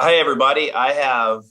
Hi, everybody. I have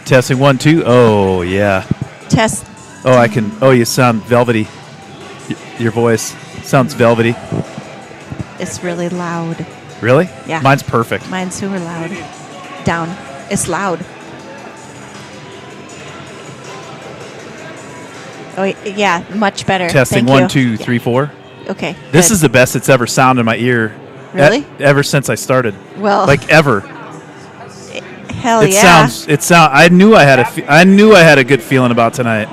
Testing 1, 2. Oh, yeah. Test. Oh, I can. Oh, you sound velvety. Your voice sounds velvety. It's really loud. Really? Yeah. Mine's perfect. Mine's super loud. Down. It's loud. Oh, yeah. Much better. Testing Thank 1, you. 2, 3, 4. Okay. This good. is the best it's ever sounded in my ear. Really? Ever since I started. Well. Like ever. Hell It yeah. sounds. I knew I had a good feeling about tonight.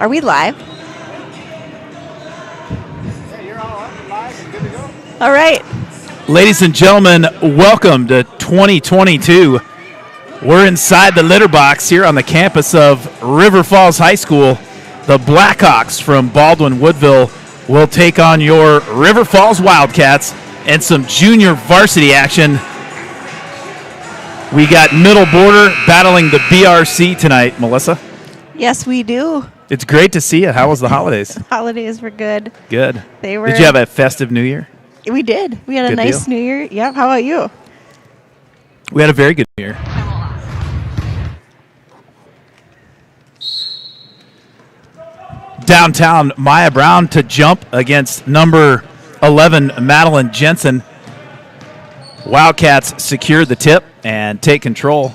Are we live? All right. Ladies and gentlemen, welcome to 2022. We're inside the litter box here on the campus of River Falls High School. The Blackhawks from Baldwin-Woodville will take on your River Falls Wildcats and some junior varsity action. We got Middle Border battling the BRC tonight, Melissa. Yes, we do. It's great to see you. How was the holidays? Holidays were good. Good. They were. Did you have a festive New Year? We did. We had a Good nice deal. New Year. Yep. How about you? We had a very good New Year. Downtown, Maya Brown to jump against number 11, Madeline Jensen. Wildcats secure the tip and take control.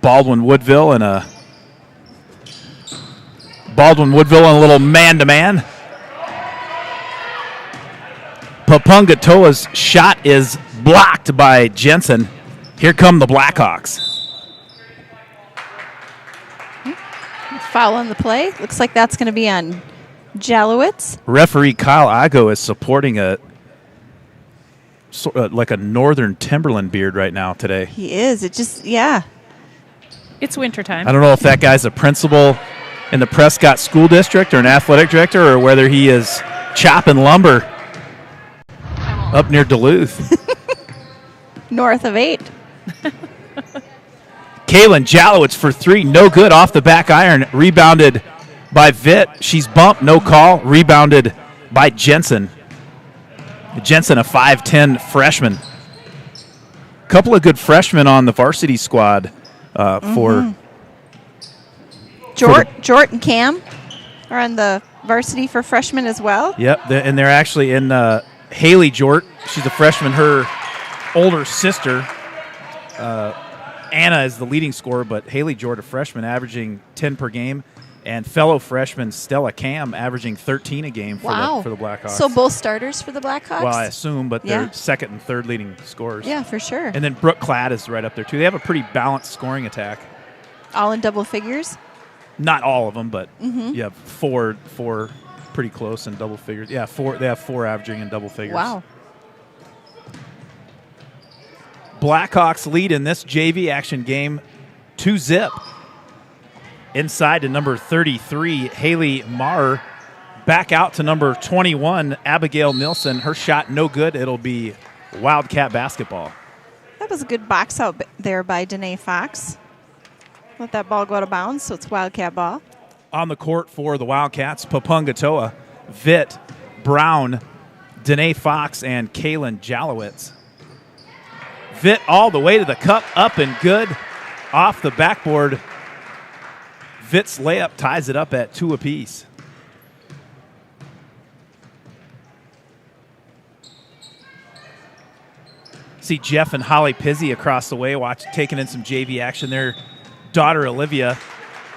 Baldwin-Woodville in a little man-to-man. Papungatoa's shot is blocked by Jensen. Here come the Blackhawks. Foul on the play. Looks like that's going to be on Jalowitz. Referee Kyle Ago is supporting like a northern Timberland beard right now today. He is. It just, yeah. It's wintertime. I don't know if that guy's a principal in the Prescott School District or an athletic director or whether he is chopping lumber up near Duluth. North of 8. Kaylin Jalowitz for three, no good off the back iron, rebounded by Vitt. She's bumped, no call, rebounded by Jensen. Jensen, a 5'10 freshman. Couple of good freshmen on the varsity squad for Jort and Cam are on the varsity for freshmen as well. Yep, and they're actually in Haley Jort. She's a freshman. Her older sister, Anna, is the leading scorer, but Haley Jort, a freshman, averaging 10 per game, and fellow freshman Stella Cam averaging 13 a game for the Blackhawks. So both starters for the Blackhawks? Well, I assume, but they're Yeah. second and third leading scorers. Yeah, for sure. And then Brooke Cladd is right up there, too. They have a pretty balanced scoring attack. All in double figures? Not all of them, but you have four pretty close in double figures. Yeah, they have four averaging in double figures. Wow. Blackhawks lead in this JV action game 2-0. Inside to number 33, Haley Marr. Back out to number 21, Abigail Nilsson. Her shot no good. It'll be Wildcat basketball. That was a good box out there by Danae Fox. Let that ball go out of bounds, so it's Wildcat ball. On the court for the Wildcats, Papungatoa, Vitt, Brown, Danae Fox, and Kaylin Jalowitz. Vitt all the way to the cup, up and good. Off the backboard, Vitt's layup ties it up at 2 apiece. See Jeff and Holly Pizzi across the way, taking in some JV action. Their daughter Olivia.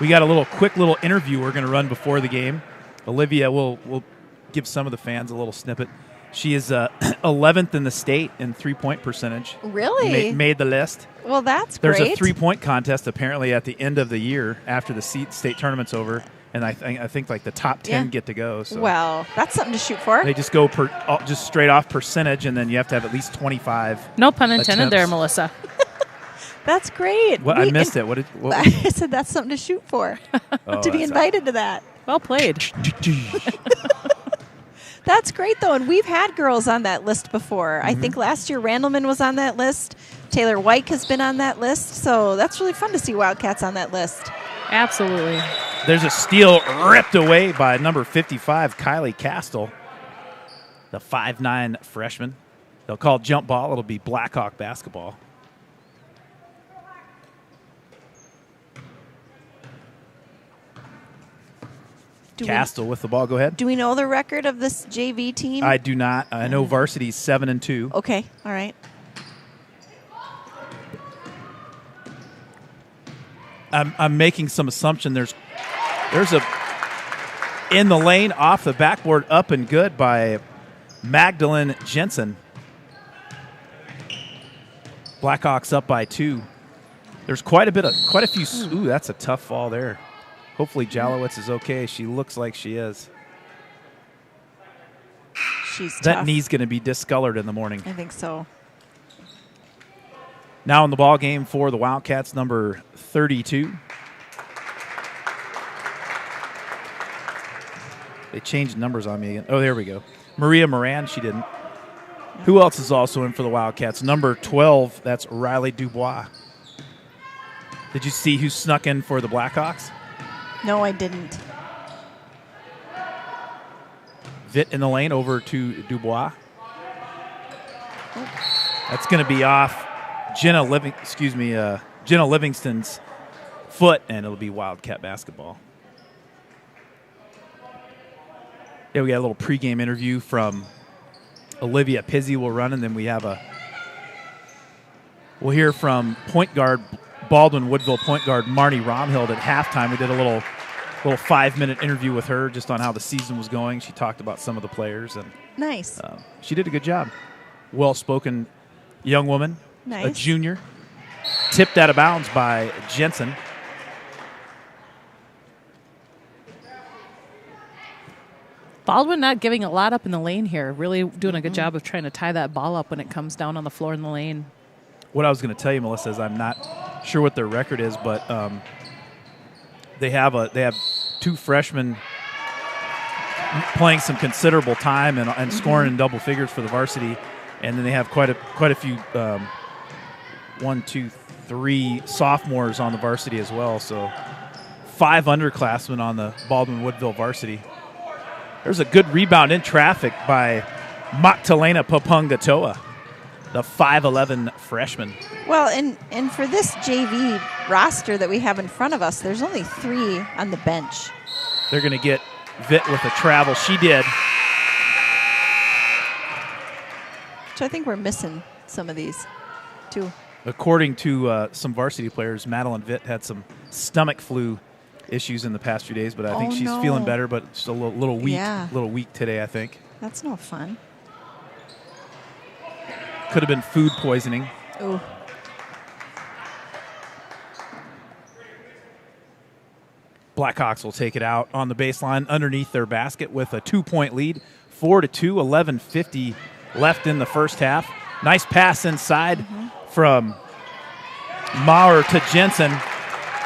We got a quick little interview we're going to run before the game. Olivia, we'll give some of the fans a little snippet. She is 11th in the state in three-point percentage. Really? Made the list. Well, that's There's great. a three-point contest apparently at the end of the year after the state tournament's over, and I think like the top 10 get to go. So well, that's something to shoot for. they just go just straight off percentage, and then you have to have at least 25. No pun intended there, attempts. Melissa. That's great. What I missed it. What I said that's something to shoot for. To be invited to that. Well played. That's great, though, and we've had girls on that list before. I think last year Randleman was on that list. Taylor White has been on that list, so that's really fun to see Wildcats on that list. Absolutely. There's a steal ripped away by number 55, Kylie Castle, the 5'9 freshman. They'll call jump ball. It'll be Blackhawk basketball. Castle with the ball. Go ahead. Do we know the record of this JV team? I do not. I know varsity's 7-2. Okay, all right. I'm making some assumption. There's a in the lane off the backboard, up and good by Magdalene Jensen. Blackhawks up by 2. There's quite a few. Ooh, that's a tough fall there. Hopefully Jalowitz is okay. She looks like she is. She's That tough. knee's going to be discolored in the morning. I think so. Now in the ball game for the Wildcats, number 32. They changed numbers on me again. Oh, there we go. Maria Moran, she didn't. Who else is also in for the Wildcats? Number 12, that's Riley Dubois. Did you see who snuck in for the Blackhawks? No, I didn't. Vitt in the lane over to Dubois. That's going to be off Jenna Livingston's foot, and it'll be Wildcat basketball. Yeah, we got a little pregame interview from Olivia Pizzi will run, and then we'll hear from point guard Baldwin-Woodville point guard Marnie Romhild at halftime. We did a little 5-minute interview with her just on how the season was going. She talked about some of the players, and Nice. she did a good job. Well-spoken young woman, a Nice. junior, tipped out of bounds by Jensen. Baldwin not giving a lot up in the lane here. Really doing a good job of trying to tie that ball up when it comes down on the floor in the lane. What I was going to tell you, Melissa, is I'm not sure what their record is, but they have 2 freshmen playing some considerable time and scoring in double figures for the varsity, and then they have quite a few 1, 2, 3 sophomores on the varsity as well. So 5 underclassmen on the Baldwin-Woodville varsity. There's a good rebound in traffic by Magdalena Papungatoa, the 5'11 freshman. Well, and for this JV roster that we have in front of us, there's only 3 on the bench. They're going to get Vitt with a travel. She did. So I think we're missing some of these, too. According to some varsity players, Madeline Vitt had some stomach flu issues in the past few days, but I think she's feeling better, but just a little weak, little weak today, I think. That's no fun. Could have been food poisoning. Ooh. Blackhawks will take it out on the baseline underneath their basket with a 2-point lead, 4-2, 11:50 left in the first half. Nice pass inside from Maurer to Jensen.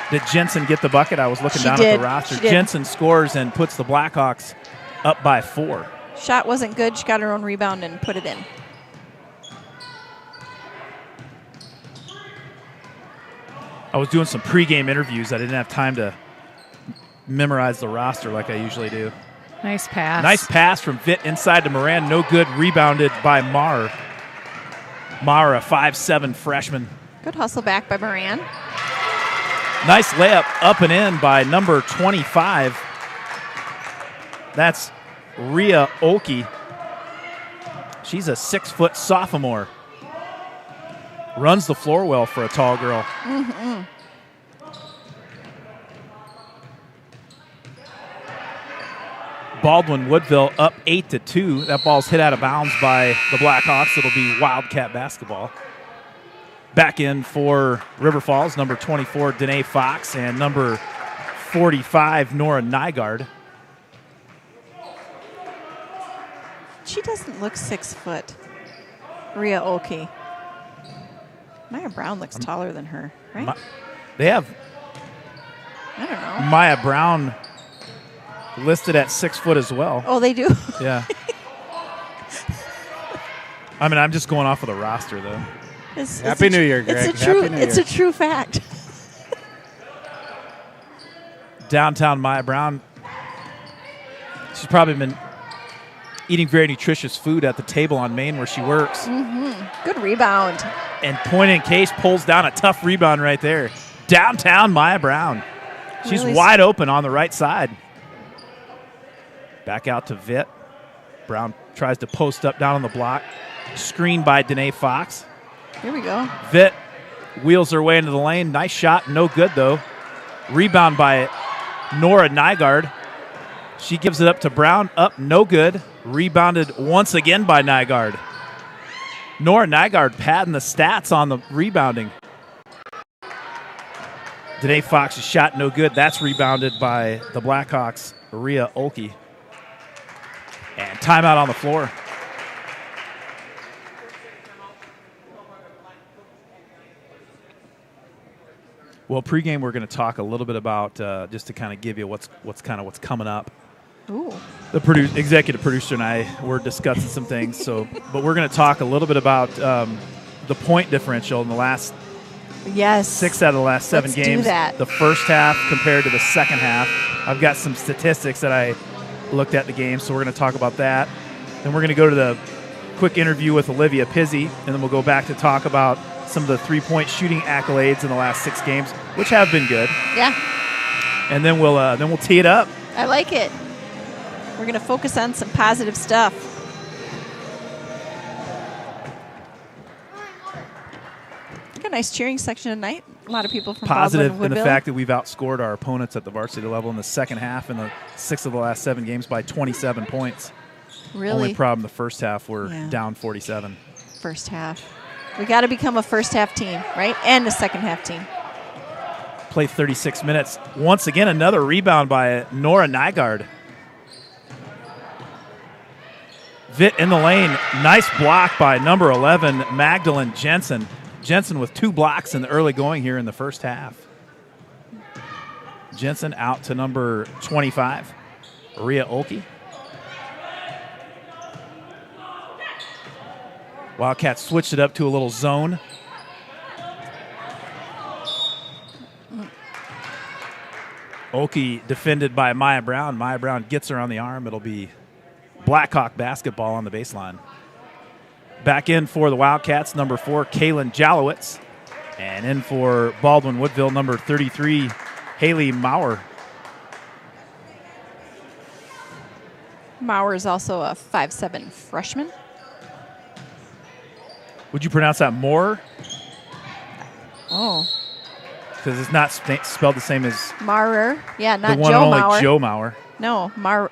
Did Jensen get the bucket? I was looking down at the roster. Jensen scores and puts the Blackhawks up by 4. Shot wasn't good. She got her own rebound and put it in. I was doing some pregame interviews. I didn't have time to memorize the roster like I usually do. Nice pass. Nice pass from Vitt inside to Moran. No good. Rebounded by Maurer. Maurer, a 5'7 freshman. Good hustle back by Moran. Nice layup up and in by number 25. That's Rhea Olkey. She's a 6-foot sophomore. Runs the floor well for a tall girl. Mm-hmm. Baldwin-Woodville up 8-2. That ball's hit out of bounds by the Blackhawks. It'll be Wildcat basketball. Back in for River Falls, number 24, Danae Fox, and number 45, Nora Nygaard. She doesn't look 6 foot. Rhea Olkey. Maya Brown looks taller than her, right? They have I don't know. Maya Brown listed at 6 foot as well. Oh, they do? Yeah. I mean, I'm just going off of the roster, though. Happy New Year, Greg. It's a true fact. Downtown Maya Brown. She's probably been eating very nutritious food at the table on Main where she works. Mm-hmm. Good rebound. And point in case pulls down a tough rebound right there. Downtown Maya Brown. She's Really wide open on the right side. Back out to Vitt. Brown tries to post up down on the block. Screened by Danae Fox. Here we go. Vitt wheels her way into the lane. Nice shot. No good, though. Rebound by Nora Nygaard. She gives it up to Brown. Up, no good. Rebounded once again by Nygaard. Nora Nygaard padding the stats on the rebounding. Danae Fox's shot no good. That's rebounded by the Blackhawks, Rhea Olkey. And timeout on the floor. Well, pregame we're going to talk a little bit about just to kind of give you what's coming up. Ooh. The executive producer and I were discussing some things. But we're going to talk a little bit about the point differential in the last 6 out of the last 7 Let's games. do that. The first half compared to the second half. I've got some statistics that I looked at the game, so we're going to talk about that. Then we're going to go to the quick interview with Olivia Pizzi, and then we'll go back to talk about some of the three-point shooting accolades in the last 6 games, which have been good. Yeah. And then we'll tee it up. I like it. We're going to focus on some positive stuff. Got a nice cheering section tonight. A lot of people from Positive in the Baldwin-Woodville. fact that we've outscored our opponents at the varsity level in the second half in the 6 of the last 7 games by 27 points. Really? Only problem the first half, we're Yeah. down 47. First half. We got to become a first half team, right? And a second half team. Play 36 minutes. Once again, another rebound by Nora Nygaard. Vitt in the lane. Nice block by number 11, Magdalene Jensen. Jensen with 2 blocks in the early going here in the first half. Jensen out to number 25, Rhea Olkey. Wildcats switched it up to a little zone. Olkey defended by Maya Brown. Maya Brown gets her on the arm. It'll be Blackhawk basketball on the baseline. Back in for the Wildcats, number 4, Kaylin Jalowitz. And in for Baldwin-Woodville, number 33, Haley Maurer. Maurer is also a 5'7" freshman. Would you pronounce that Moore? Oh. Because it's not spelled the same as Maurer. Yeah, not the one Joe and only Maurer. Joe Maurer. No, Maurer.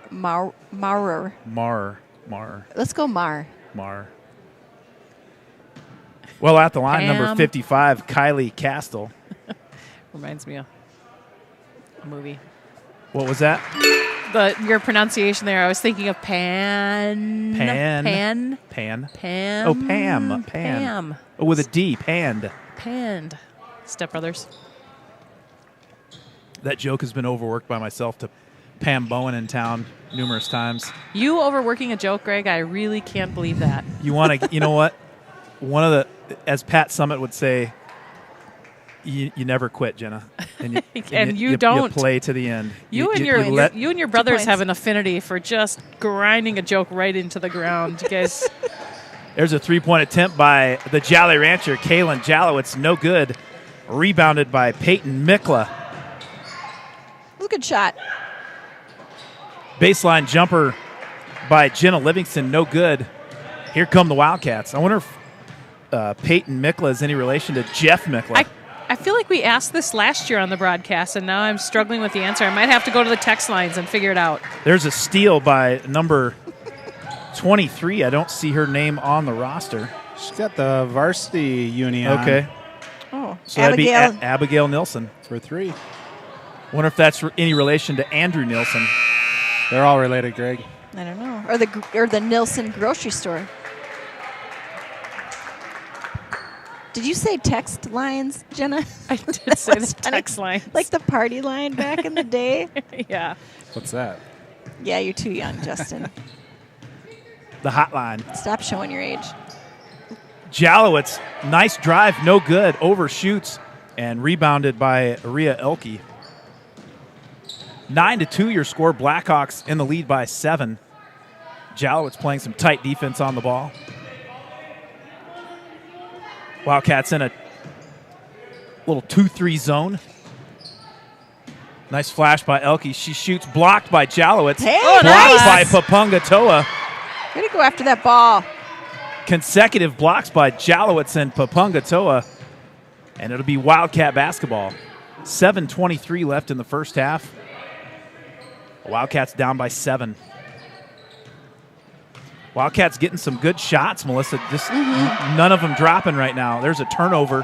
Mar. Let's go Mar. Well, at the line, Pam. number 55, Kylie Castle. Reminds me of a movie. What was that? Your pronunciation there, I was thinking of Pan. Pam. Oh, Pam. Pam. Oh, with a D, Panned. Panned. Step Brothers. That joke has been overworked by myself to Pam Bowen in town numerous times. You overworking a joke, Greg? I really can't believe that. You want to, you know what? One of the, as Pat Summitt would say, you never quit, Jenna. And you don't. You play to the end. You and your brothers have an affinity for just grinding a joke right into the ground. You guys. There's a 3-point attempt by the Jolly Rancher, Kaylin Jalowitz. No good. Rebounded by Peyton Mikla. It was a good shot. Baseline jumper by Jenna Livingston. No good. Here come the Wildcats. I wonder if Peyton Mikla is any relation to Jeff Mikla. I feel like we asked this last year on the broadcast, and now I'm struggling with the answer. I might have to go to the text lines and figure it out. There's a steal by number 23. I don't see her name on the roster. She's got the varsity uni on Okay. Oh, So Abigail. that'd be Abigail Nilsson. for 3. Wonder if that's any relation to Andrew Nilsson. They're all related, Greg. I don't know. Or the Nilsson grocery store. Did you say text lines, Jenna? I did say the That's funny. text lines. Like the party line back in the day? Yeah. What's that? Yeah, you're too young, Justin. The hotline. Stop showing your age. Jalowitz, nice drive, no good. Overshoots and rebounded by Rhea Elke. 9-2 your score. Blackhawks in the lead by 7. Jalowitz playing some tight defense on the ball. Wildcats in a little 2-3 zone. Nice flash by Elke. She shoots, blocked by Jalowitz. Hey, blocked nice. by Papunga Toa. Way to go after that ball. Consecutive blocks by Jalowitz and Papunga Toa. And it'll be Wildcat basketball. 7:23 left in the first half. Wildcats down by 7. Wildcats getting some good shots, Melissa. Just none of them dropping right now. There's a turnover.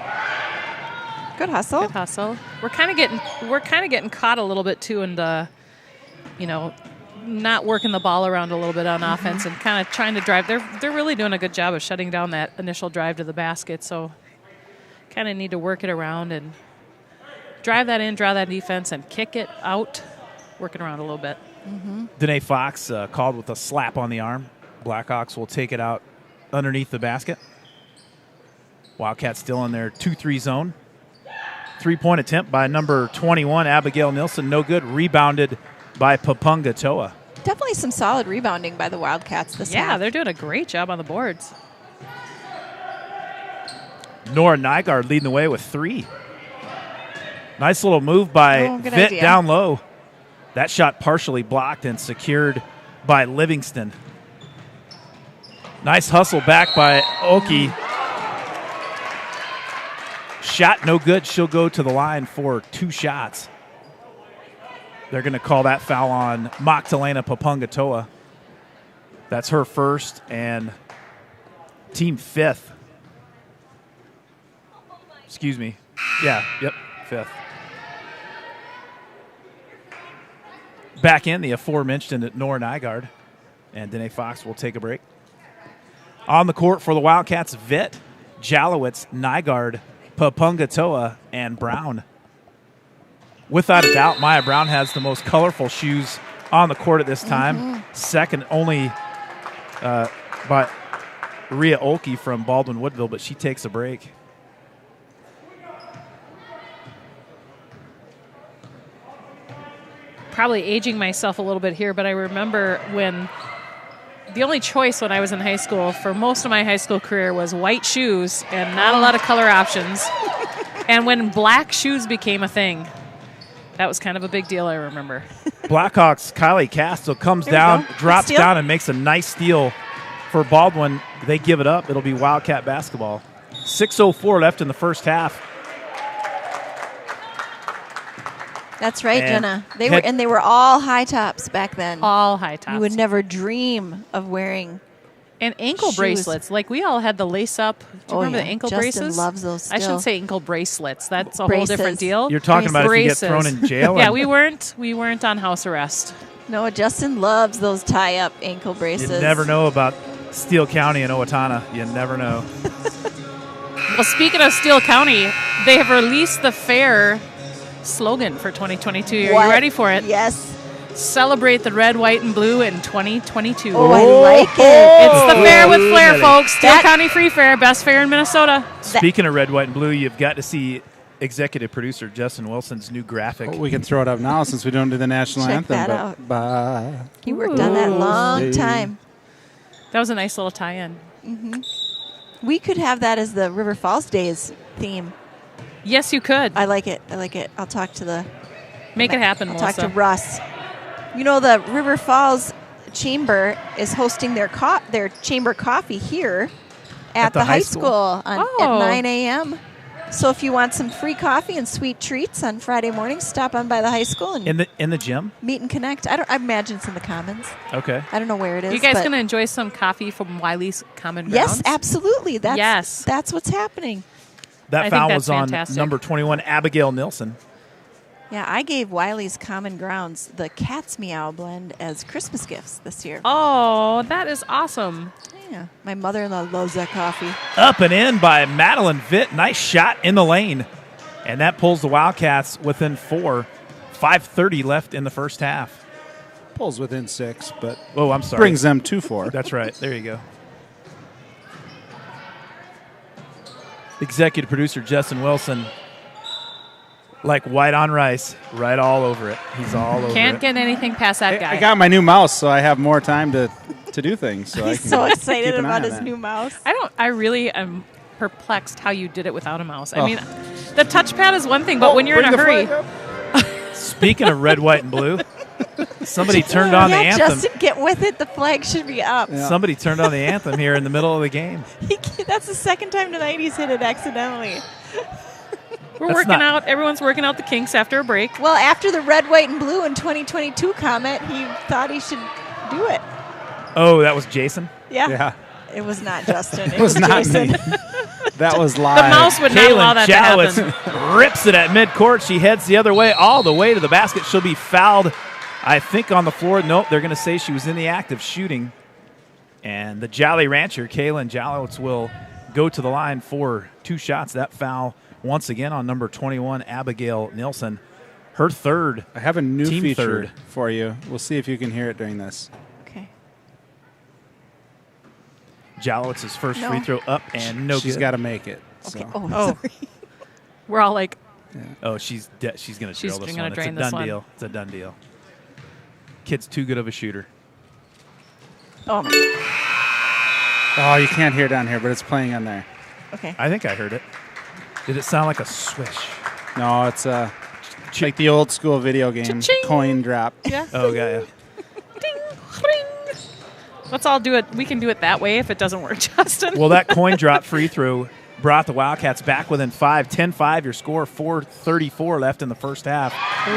Good hustle. Good hustle. We're kind of getting caught a little bit too, and not working the ball around a little bit on offense and kind of trying to drive. They're really doing a good job of shutting down that initial drive to the basket. So kind of need to work it around and drive that in, draw that defense, and kick it out, working around a little bit. Danae Fox called with a slap on the arm. Blackhawks will take it out underneath the basket. Wildcats still in their 2-3 zone. 3-point attempt by number 21, Abigail Nilsson. No good. Rebounded by Papunga Toa. Definitely some solid rebounding by the Wildcats this half. Yeah, they're doing a great job on the boards. Nora Nygaard leading the way with 3. Nice little move by good Vitt idea. down low. That shot partially blocked and secured by Livingston. Nice hustle back by Oki. Shot no good. She'll go to the line for 2 shots. They're going to call that foul on Magdalena Papungatoa. That's her first and team 5th. Excuse me. Yeah, yep, 5th. Back in the aforementioned Nora Nygaard. And Danae Fox will take a break. On the court for the Wildcats, Vitt, Jalowitz, Nygaard, Papungatoa, and Brown. Without a doubt, Maya Brown has the most colorful shoes on the court at this time. Second only by Rhea Olkey from Baldwin-Woodville, but she takes a break. Probably aging myself a little bit here, but I remember when the only choice when I was in high school for most of my high school career was white shoes and not a lot of color options. And when black shoes became a thing, that was kind of a big deal, I remember. Blackhawks, Kylie Castle comes There we down, go. drops Steal. down, and makes a nice steal for Baldwin. They give it up. It'll be Wildcat basketball. 6:04 left in the first half. That's right, And Jenna. They were all high tops back then. All high tops. You would never dream of wearing. And ankle Shoes. bracelets. Like we all had the lace up. Do you Oh, remember yeah. the ankle Justin braces? loves those I still. shouldn't say ankle bracelets. That's a whole Braces. different deal. You're talking about if you get Braces. thrown in jail. Yeah, and we weren't on house arrest. No, Justin loves those tie-up ankle braces. You never know about Steele County and Owatonna. You never know. Well, speaking of Steele County, they have released the fair slogan for 2022. Are What? you ready for it? Yes. Celebrate the red, white, and blue in 2022. Oh, I like it. It's the fair with flair, Really? folks. Steele That- County Free Fair, best fair in Minnesota. Speaking of red, white, and blue, you've got to see executive producer Justin Wilson's new graphic. We can throw it up now since we don't do the national Check anthem. that but out. Bye. He worked on that long Ooh. time. That was a nice little tie-in. We could have that as the River Falls Days theme. Yes, you could. I like it. I'll talk to the. Make it happen, I'll Melissa. talk to Russ. You know, the River Falls Chamber is hosting their chamber coffee here at the high school at Oh. 9 a.m. So if you want some free coffee and sweet treats on Friday mornings, stop on by the high school and In the gym? meet and connect. I imagine it's in the Commons. Okay. I don't know where it is. You guys but going to enjoy some coffee from Wiley's Common Grounds? Yes, absolutely. Yes. That's what's happening. That I think foul that's was on fantastic. number 21, Abigail Nilsson. Yeah, I gave Wiley's Common Grounds the Cat's Meow blend as Christmas gifts this year. Oh, that is awesome. Yeah, my mother-in-law loves that coffee. Up and in by Madeline Vitt. Nice shot in the lane. And that pulls the Wildcats within 4. 5:30 left in the first half. Pulls within 6, but Oh, I'm sorry. brings them to 4. That's right. There you go. Executive producer Justin Wilson, like white on rice, right all over it. He's all over Can't it. get anything past that guy. I got my new mouse, so I have more time to do things. So I He's can so excited keep an eye about on his that. new mouse. I really am perplexed how you did it without a mouse. I Oh. mean, the touchpad is one thing, but when you're in a Bring the hurry, flag up. Speaking of red, white, and blue, somebody turned on the Yeah, anthem. Justin, get with it. The flag should be up. Yeah. Somebody turned on the anthem here in the middle of the game. That's the second time tonight he's hit it accidentally. we're That's working not- out. Everyone's working out the kinks after a break. Well, after the red, white, and blue in 2022 comment, he thought he should do it. Oh, that was Jason? Yeah. Yeah. It was not Justin. It was not Jason. me. That was live. The mouse would not allow that to happen. Jalowitz rips it at midcourt. She heads the other way, all the way to the basket. She'll be fouled, I think, on the floor. Nope, they're going to say she was in the act of shooting. And the Jolly Rancher, Kaylin Jalowitz, will go to the line for 2 shots. That foul once again on number 21, Abigail Nilsson. Her third. I have a new Team feature third. for you. We'll see if you can hear it during this. Okay. Jalowitz's first No. free throw up and no She's good. got to make it. Okay. So. Oh, Oh. sorry. We're all like, Oh, she's going to She's drill this gonna one. drain It's a this done one. deal. It's a done deal. Kid's too good of a shooter. Oh, Oh, you can't hear down here, but it's playing on there. okay. I think I heard it. Did it sound like a swish? No, it's like the old school video game Cha-ching. coin drop. yeah. Oh, yeah. Ding, ring. Let's all do it. We can do it that way if it doesn't work, Justin. Well, that coin drop free throw brought the Wildcats back within 5. 10-5, your score, 4:34 left in the first half.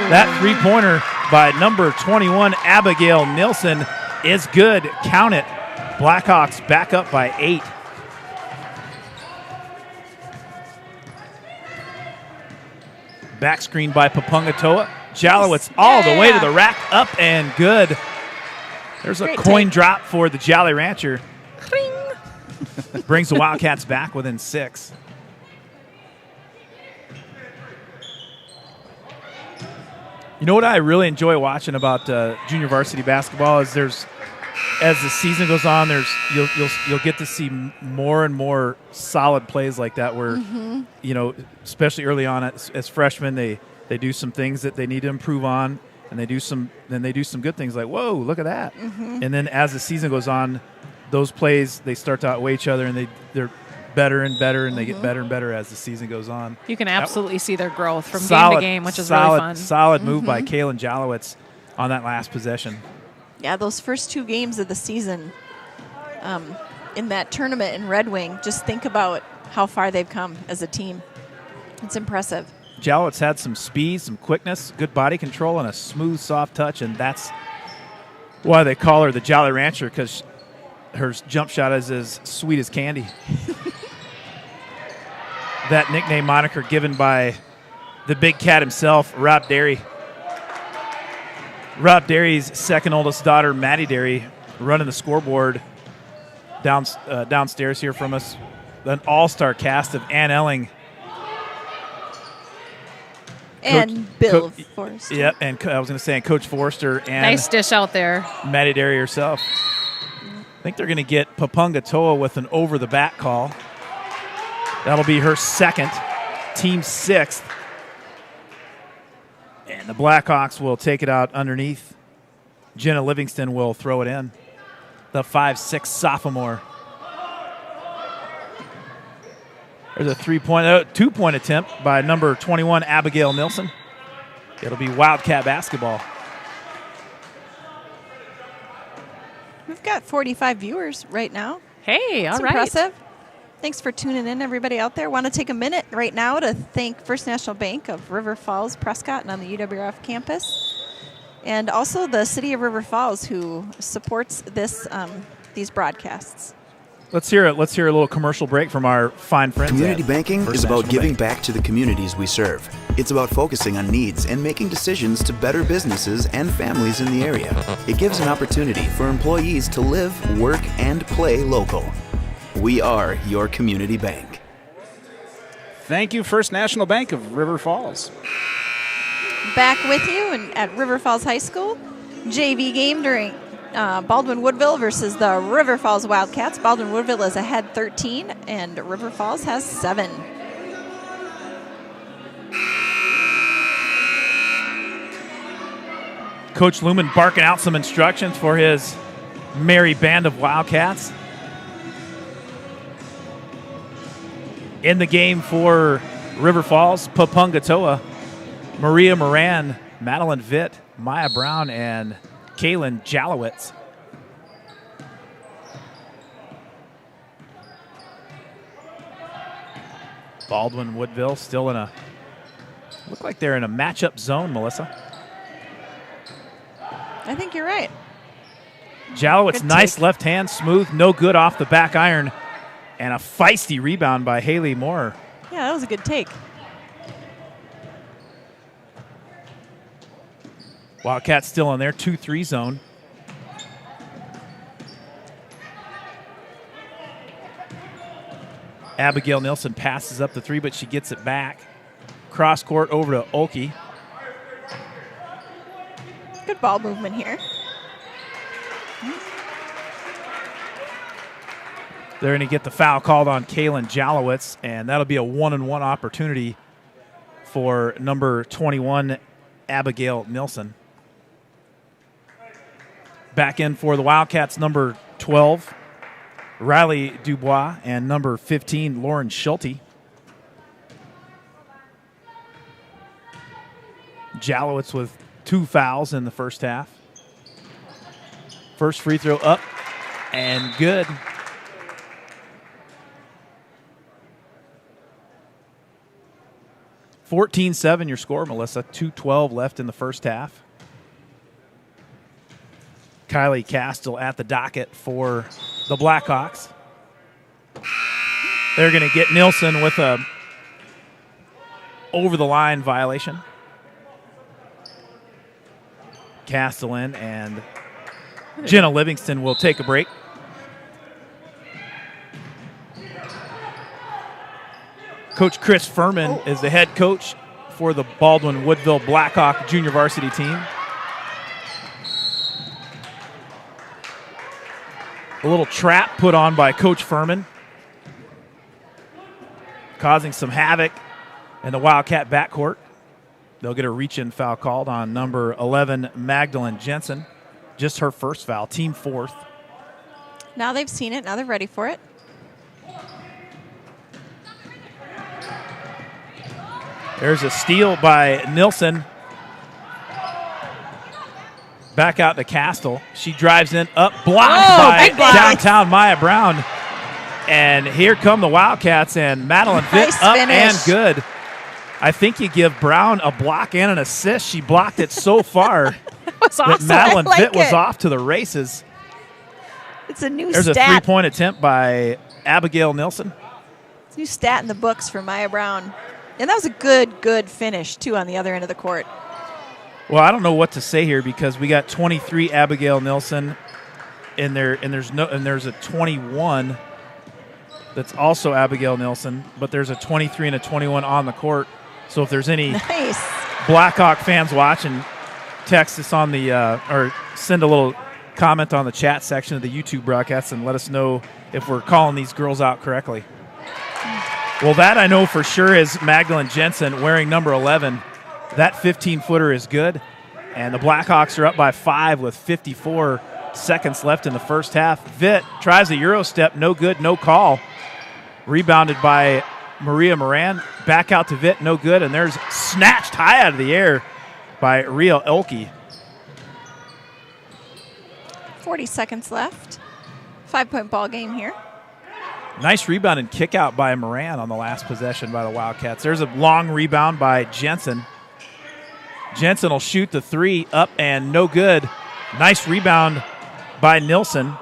That three-pointer by number 21, Abigail Nilsson, is good. Count it. Blackhawks back up by 8. Back screen by Papungatoa. Jalowitz all the way to the rack, up and good. There's a Great coin take. drop for the Jolly Rancher. Ring. Brings the Wildcats back within 6. You know what I really enjoy watching about junior varsity basketball is as the season goes on, you'll get to see more and more solid plays like that where you know, especially early on as freshmen, they do some things that they need to improve on, and they do some good things like, whoa, look at that. And then as the season goes on, those plays, they start to outweigh each other, and they're better and better, and they get better and better as the season goes on. You can absolutely see their growth from game Solid- to game, which is solid, really fun. Solid move by Kaylin Jalowitz on that last possession. Yeah, those first 2 games of the season in that tournament in Red Wing, just think about how far they've come as a team. It's impressive. Jalowitz had some speed, some quickness, good body control, and a smooth, soft touch, and that's why they call her the Jolly Rancher, because her jump shot is as sweet as candy. That nickname moniker given by the big cat himself, Rob Derry. Rob Derry's second oldest daughter, Maddie Derry, running the scoreboard downstairs here from us. An all-star cast of Ann Elling. And Bill Forrester. Yep, and I was going to say, and Coach Forrester and Nice dish out there. Maddie Derry herself. I think they're going to get Papungatoa with an over-the-back call. That'll be her second, team 6th. And the Blackhawks will take it out underneath. Jenna Livingston will throw it in. The 5'6" sophomore. There's a 2-point attempt by number 21, Abigail Nilsson. It'll be Wildcat basketball. We've got 45 viewers right now. Hey, all That's right. impressive. Thanks for tuning in, everybody out there. Want to take a minute right now to thank First National Bank of River Falls, Prescott, and on the UWF campus, and also the City of River Falls, who supports these broadcasts. Let's hear a little commercial break from our fine friends. Community at banking First is about National giving Bank. back to the communities we serve. It's about focusing on needs and making decisions to better businesses and families in the area. It gives an opportunity for employees to live, work, and play local. We are your community bank. Thank you, First National Bank of River Falls. Back with you at River Falls High School. JV game during Baldwin-Woodville versus the River Falls Wildcats. Baldwin-Woodville is ahead 13, and River Falls has 7. Coach Lumen barking out some instructions for his merry band of Wildcats. In the game for River Falls, Papungatoa, Maria Moran, Madeline Vitt, Maya Brown, and Kaylin Jalowitz. Baldwin-Woodville still look like they're in a matchup zone, Melissa. I think you're right. Jalowitz, Good nice take. left hand, smooth, no good off the back iron. And a feisty rebound by Haley Moore. Yeah, that was a good take. Wildcats still in their 2-3 zone. Abigail Nilsson passes up the three, but she gets it back. Cross court over to Olkey. Good ball movement here. They're going to get the foul called on Kaylin Jalowitz, and that'll be a 1-on-1 opportunity for number 21, Abigail Nilsson. Back in for the Wildcats, number 12, Riley Dubois, and number 15, Lauren Schulte. Jalowitz with 2 fouls in the first half. First free throw up and good. (14-7) your score, Melissa. 2:12 left in the first half. Kylie Castle at the docket for the Blackhawks. They're going to get Nilsson with a over-the-line violation. Castellan and Jenna Livingston will take a break. Coach Chris Furman is the head coach for the Baldwin-Woodville Blackhawk junior varsity team. A little trap put on by Coach Furman, causing some havoc in the Wildcat backcourt. They'll get a reach-in foul called on number 11, Magdalene Jensen. Just her first foul, team 4th. Now they've seen it. Now they're ready for it. There's a steal by Nilsson. Back out to Castle. She drives in, up, blocked by big block. downtown Maya Brown. And here come the Wildcats, and Madeline Vitt Nice up finish. and good. I think you give Brown a block and an assist. She blocked it so far That's that awesome. Madeline I like Vitt was it. off to the races. It's a new There's a stat. three-point attempt by Abigail Nilsson. It's a new stat in the books for Maya Brown. And that was a good finish, too, on the other end of the court. Well, I don't know what to say here because we got 23 Abigail Nilsson in there, and there's a 21 that's also Abigail Nilsson, but there's a 23 and a 21 on the court. So if there's any Nice. Blackhawk fans watching, text us on the or send a little comment on the chat section of the YouTube broadcast and let us know if we're calling these girls out correctly. Well, that I know for sure is Magdalene Jensen wearing number 11. That 15-footer is good, and the Blackhawks are up by 5 with 54 seconds left in the first half. Vitt tries a Euro step, no good, no call. Rebounded by Maria Moran. Back out to Vitt, no good, and there's snatched high out of the air by Rhea Elke. 40 seconds left. 5-point ball game here. Nice rebound and kick out by Moran on the last possession by the Wildcats. There's a long rebound by Jensen. Jensen will shoot the three up and no good. Nice rebound by Nilsson.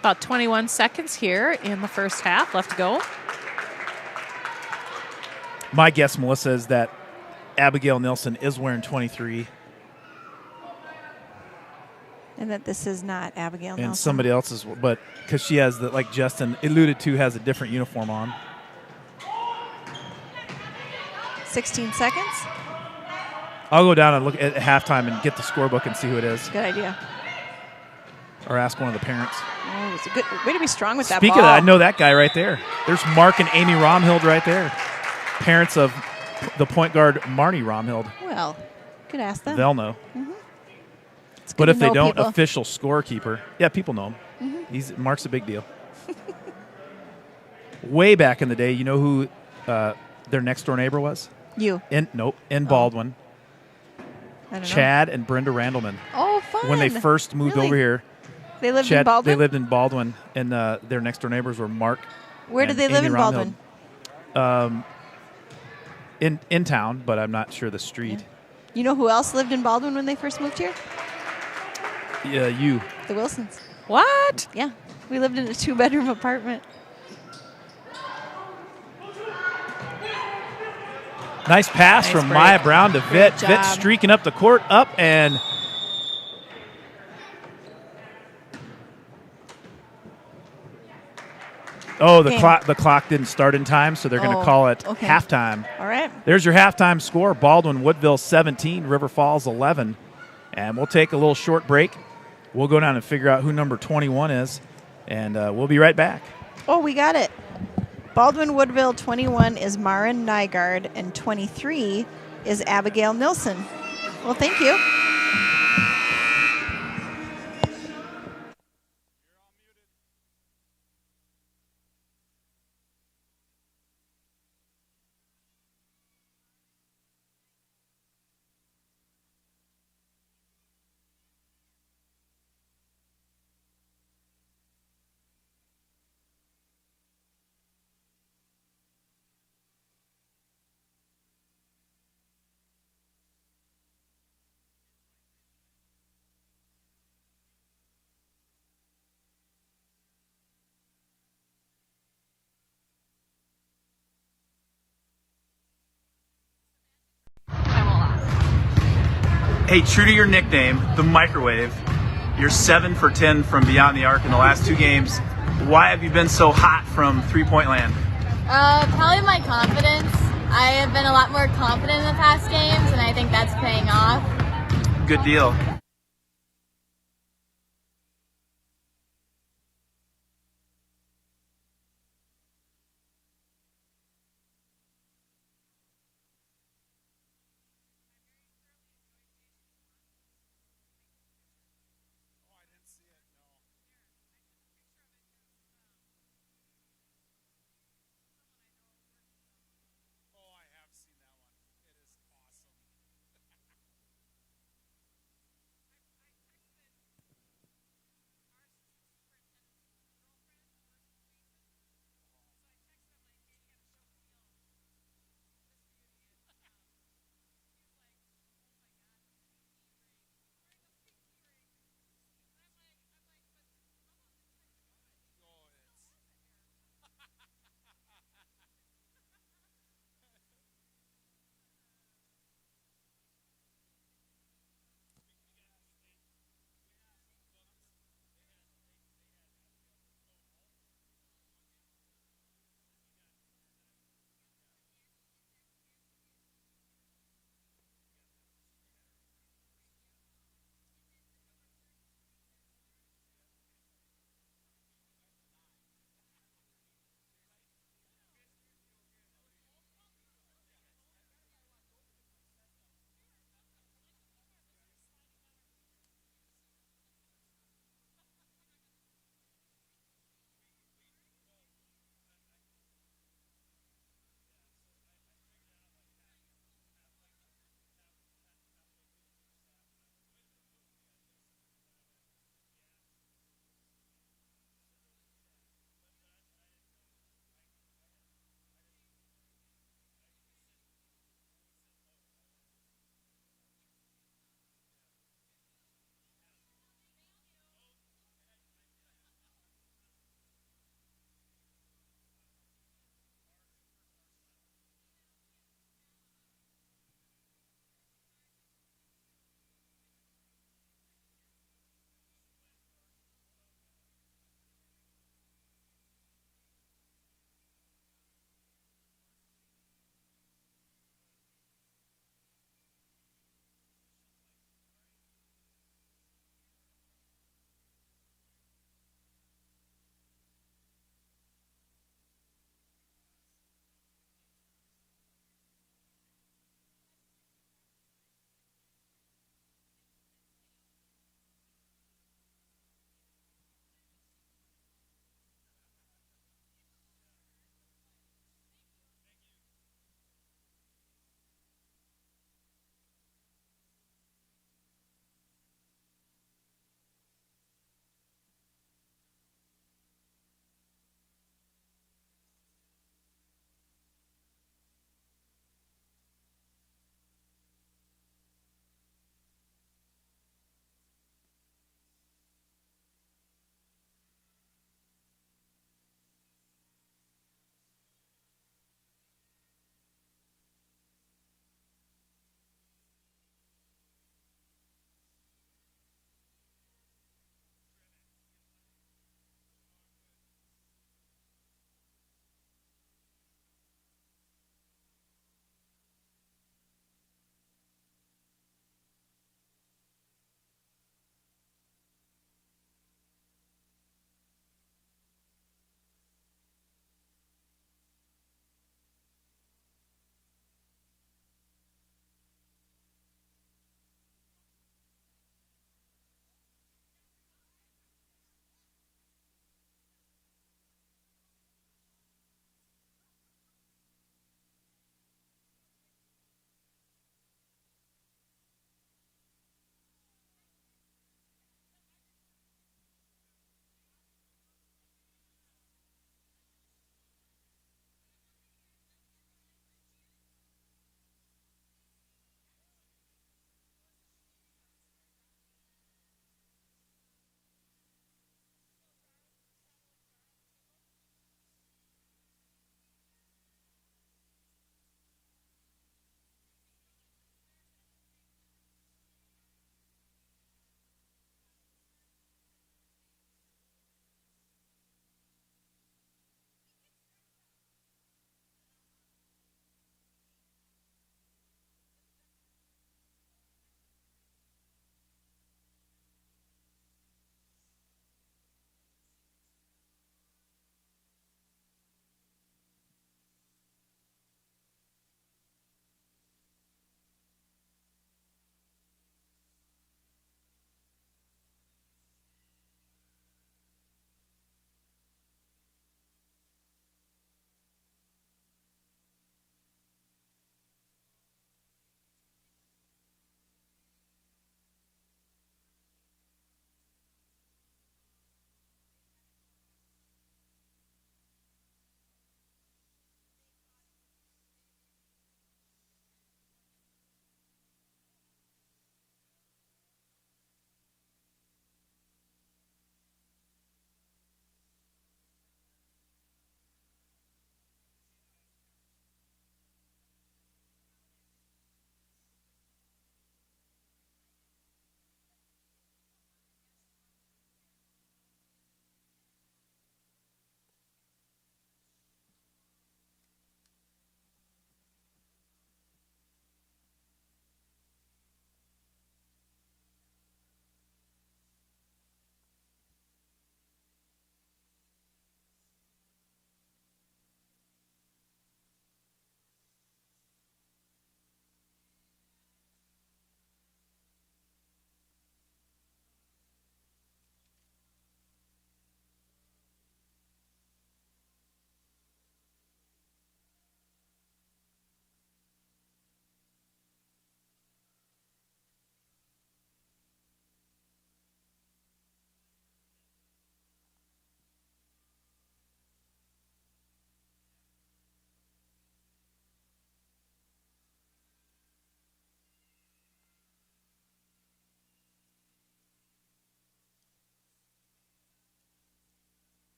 About 21 seconds here in the first half left to go. My guess, Melissa, is that Abigail Nilsson is wearing 23 And that this is not Abigail Nelson. and somebody else's, but because she has, the, like Justin alluded to, has a different uniform on. 16 seconds. I'll go down and look at halftime and get the scorebook and see who it is, Good idea. or ask one of the parents. Oh, it's a good way to be strong with that Speaking ball. of that, I know that guy right there. There's Mark and Amy Romhild right there. Parents of the point guard Marnie Romhild. Well, could ask them. They'll know. It's good But to if they know don't, people. official scorekeeper. Yeah, people know him. Mark's a big deal. Way back in the day, you know who their next door neighbor was? You. In Baldwin. I don't know. Chad and Brenda Randleman. Oh, fun. When they first moved Really? over here, They lived in Baldwin? they lived in Baldwin, and their next door neighbors were Mark. Where did and they live Amy in Romhild. Baldwin? in town, but I'm not sure the street. Yeah. You know who else lived in Baldwin when they first moved here? Yeah, you. The Wilsons. What? Yeah. We lived in a 2-bedroom apartment. Nice pass Nice from break. Maya Brown to Great Vitt. Vitt job. streaking up the court, up and Okay. the clock didn't start in time, so they're going to Oh, call it okay. halftime. All right. There's your halftime score: Baldwin-Woodville 17, River Falls 11. And we'll take a little short break. We'll go down and figure out who number 21 is, and we'll be right back. Oh, we got it. Baldwin-Woodville 21 is Marin Nygaard, and 23 is Abigail Nilsson. Well, thank you. Hey, true to your nickname, the microwave, you're 7 for 10 from beyond the arc in the last 2 games. Why have you been so hot from three-point land? Probably my confidence. I have been a lot more confident in the past games, and I think that's paying off. Good deal.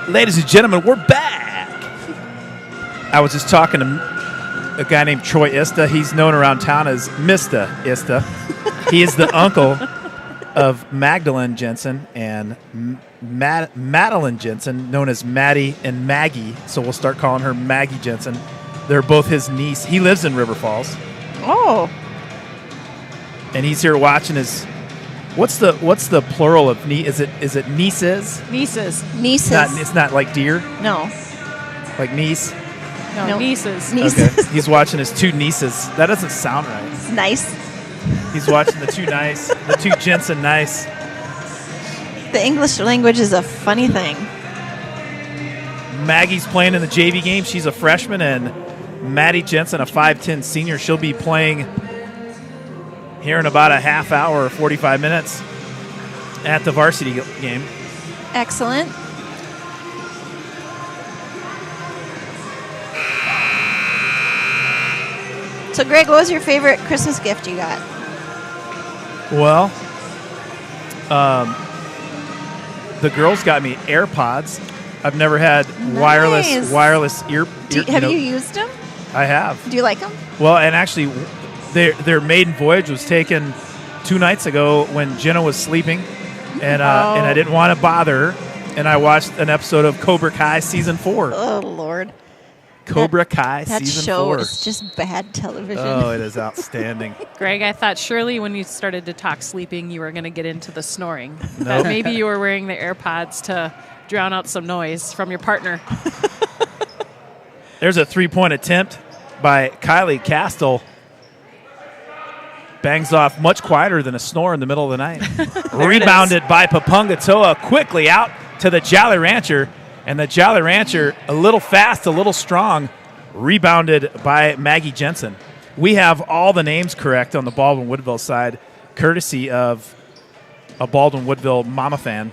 Ladies and gentlemen, we're back. I was just talking to a guy named Troy Ista. He's known around town as Mr. Ista. He is the uncle of Magdalene Jensen and Madeline Jensen, known as Maddie and Maggie. So we'll start calling her Maggie Jensen. They're both his niece. He lives in River Falls. Oh. And he's here watching his. What's the plural of is it nieces? Nieces. Nieces. It's not like deer, No. like niece. No, Nope. nieces. Nieces. Okay. He's watching his two nieces. That doesn't sound right. It's nice. He's watching the two Jensen nice. The English language is a funny thing. Maggie's playing in the JV game. She's a freshman, and Maddie Jensen, a 5'10 senior, she'll be playing here in about a half hour or 45 minutes at the varsity game. Excellent. So, Greg, what was your favorite Christmas gift you got? Well, the girls got me AirPods. I've never had Nice. wireless ear. Have you used them? I have. Do you like them? Well, and actually, their maiden voyage was taken 2 nights ago when Jenna was sleeping, and I didn't want to bother her, and I watched an episode of Cobra Kai season 4. Oh, Lord. Cobra Kai That season show 4. is just bad television. Oh, it is outstanding. Greg, I thought surely when you started to talk sleeping, you were going to get into the snoring. Nope. That maybe you were wearing the AirPods to drown out some noise from your partner. There's a 3-point attempt by Kylie Castle. Bangs off much quieter than a snore in the middle of the night. Rebounded by Papungatoa quickly out to the Jolly Rancher. And the Jolly Rancher, a little fast, a little strong, rebounded by Maggie Jensen. We have all the names correct on the Baldwin-Woodville side, courtesy of a Baldwin-Woodville mama fan.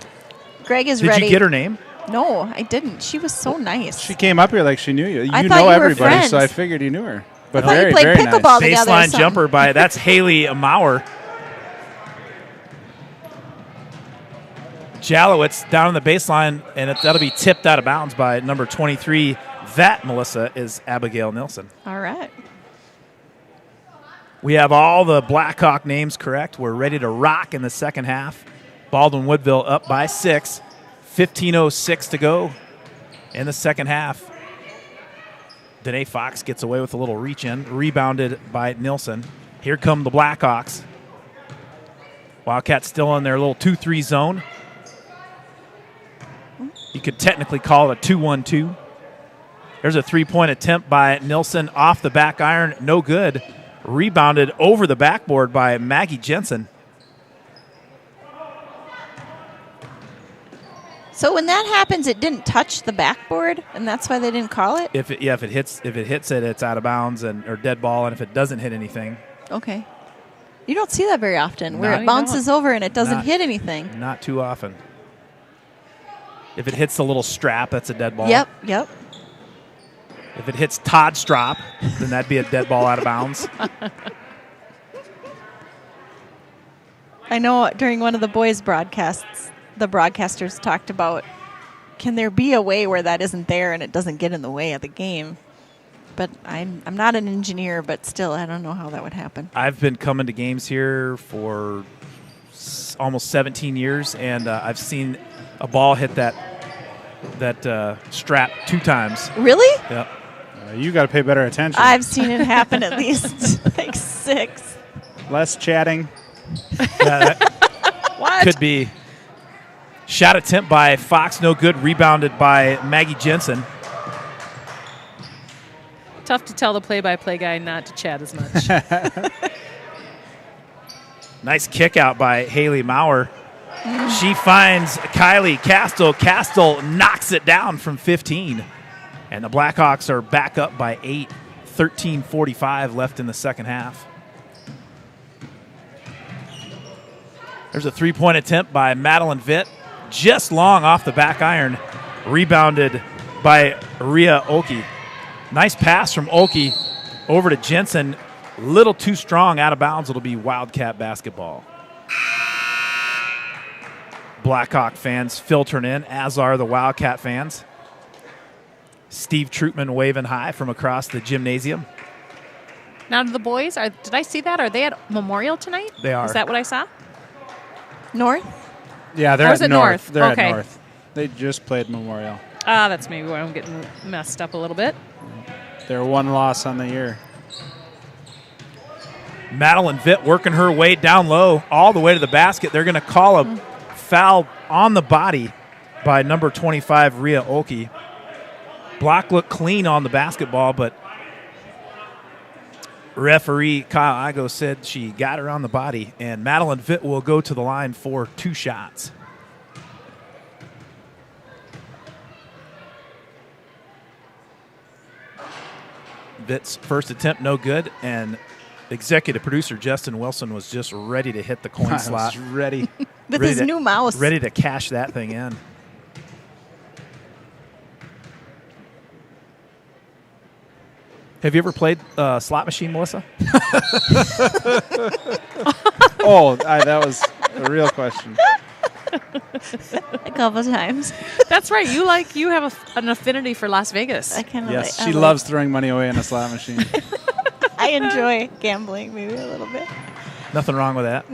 Greg is Did ready. you get her name? No, I didn't. She was so nice. She came up here like she knew you. I You thought know you were everybody, friends. so I figured you knew her. But I thought you very, played very pickleball nice. together or Baseline something. jumper by, that's Haley Maurer. Jalowitz down on the baseline, and that'll be tipped out of bounds by number 23. That, Melissa, is Abigail Nilsson. All right. We have all the Blackhawk names correct. We're ready to rock in the second half. Baldwin-Woodville up by 6. 15:06 to go in the second half. Danae Fox gets away with a little reach-in, rebounded by Nilsson. Here come the Blackhawks. Wildcats still in their little 2-3 zone. You could technically call it a 2-1-2. There's a 3-point attempt by Nilsson off the back iron. No good. Rebounded over the backboard by Maggie Jensen. So when that happens, it didn't touch the backboard, and that's why they didn't call it? If it hits it, it's out of bounds or dead ball. And if it doesn't hit anything, Okay. You don't see that very often, where Not- it bounces over and it doesn't Not- hit anything. not too often. If it hits the little strap, that's a dead ball. Yep. If it hits Todd Strop, then that'd be a dead ball out of bounds. I know during one of the boys' broadcasts, the broadcasters talked about, can there be a way where that isn't there and it doesn't get in the way of the game? But I'm not an engineer, but still, I don't know how that would happen. I've been coming to games here for almost 17 years, and I've seen a ball hit that strap 2 times. Really? Yep. You got to pay better attention. I've seen it happen at least like 6. Less chatting. Yeah, that What? could be. Shot attempt by Fox, no good. Rebounded by Maggie Jensen. Tough to tell the play-by-play guy not to chat as much. Nice kick out by Haley Maurer. She finds Kylie Castle. Castle knocks it down from 15. And the Blackhawks are back up by 8. 13:45 left in the second half. There's a 3-point attempt by Madeline Vitt. Just long off the back iron. Rebounded by Rhea Oki. Nice pass from Oki over to Jensen. Little too strong, out of bounds. It'll be Wildcat basketball. Blackhawk fans filtering in, as are the Wildcat fans. Steve Troutman waving hi from across the gymnasium. Now, the boys, did I see that? Are they at Memorial tonight? They are. Is that what I saw? North? Yeah, they're Or at is it North. North? They're Okay. at North. They just played Memorial. That's maybe where I'm getting messed up a little bit. They're one loss on the year. Madeline Vitt working her way down low all the way to the basket. They're going to call a foul on the body by number 25, Rhea Olkey. Block looked clean on the basketball, but referee Kyle Igo said she got her on the body, and Madeline Vitt will go to the line for 2 shots. Vitt's first attempt no good, and executive producer Justin Wilson was just ready to hit the coin I slot. was ready. With Ready his to- new mouse. Ready to cash that thing in. Have you ever played slot machine, Melissa? That was a real question. A couple times. That's right. You have an affinity for Las Vegas. I kind of Yes, like, she loves throwing money away in a slot machine. I enjoy gambling maybe a little bit. Nothing wrong with that.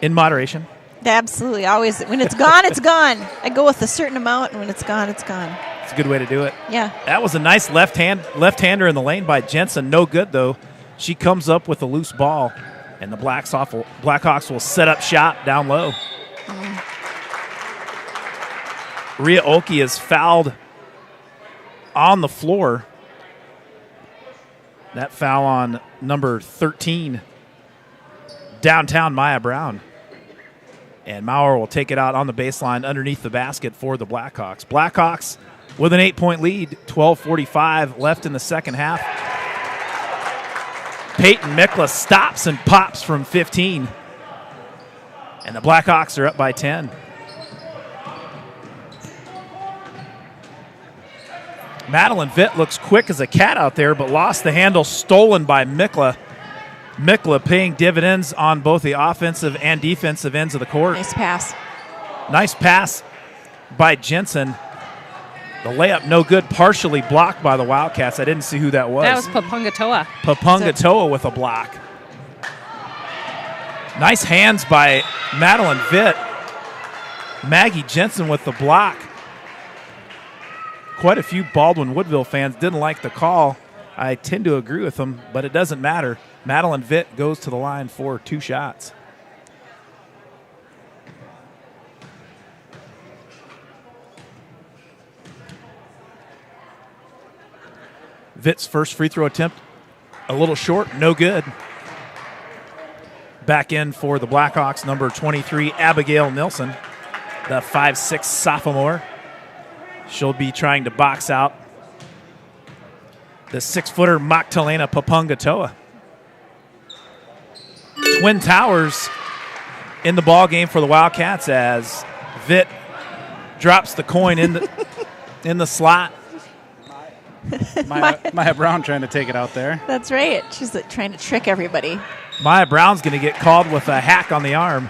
In moderation. Absolutely. Always. When it's gone, it's gone. I go with a certain amount, and when it's gone, it's gone. It's a good way to do it. Yeah. That was a nice left-hander in the lane by Jensen. No good, though. She comes up with a loose ball, and the Blackhawks will set up shop down low. Rhea Olkey is fouled on the floor. That foul on number 13, downtown Maya Brown. And Maurer will take it out on the baseline underneath the basket for the Blackhawks. Blackhawks with an 8-point lead, 12:45 left in the second half. Peyton Mikla stops and pops from 15. And the Blackhawks are up by 10. Madeline Vitt looks quick as a cat out there, but lost the handle, stolen by Mikla. Mikla paying dividends on both the offensive and defensive ends of the court. Nice pass. Nice pass by Jensen. The layup no good, partially blocked by the Wildcats. I didn't see who that was. That was Papungatoa. Papungatoa with a block. Nice hands by Madeline Vitt. Maggie Jensen with the block. Quite a few Baldwin-Woodville fans didn't like the call. I tend to agree with them, but it doesn't matter. Madeline Vitt goes to the line for 2 shots. Vitt's first free throw attempt, a little short, no good. Back in for the Blackhawks, number 23, Abigail Nilsson, the 5'6" sophomore. She'll be trying to box out the 6-footer Magdalena Papungatoa. Twin Towers in the ball game for the Wildcats as Vitt drops the coin in the slot. Maya Brown trying to take it out there. That's right. She's trying to trick everybody. Maya Brown's going to get called with a hack on the arm.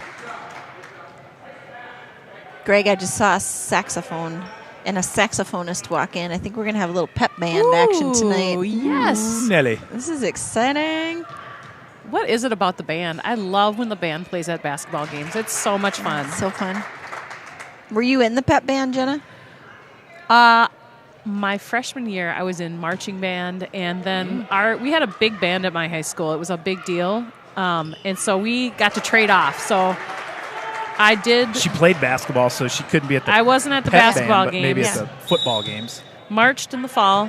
Greg, I just saw a saxophone and a saxophonist walk in. I think we're going to have a little pep band action tonight. Ooh, yes. Nelly. This is exciting. What is it about the band? I love when the band plays at basketball games. It's so much fun. So fun. Were you in the pep band, Jenna? My freshman year, I was in marching band, and then we had a big band at my high school. It was a big deal, and so we got to trade off. So I did. She played basketball, so she couldn't be at the I wasn't at the pep basketball band, but games. maybe at the football games. Marched in the fall.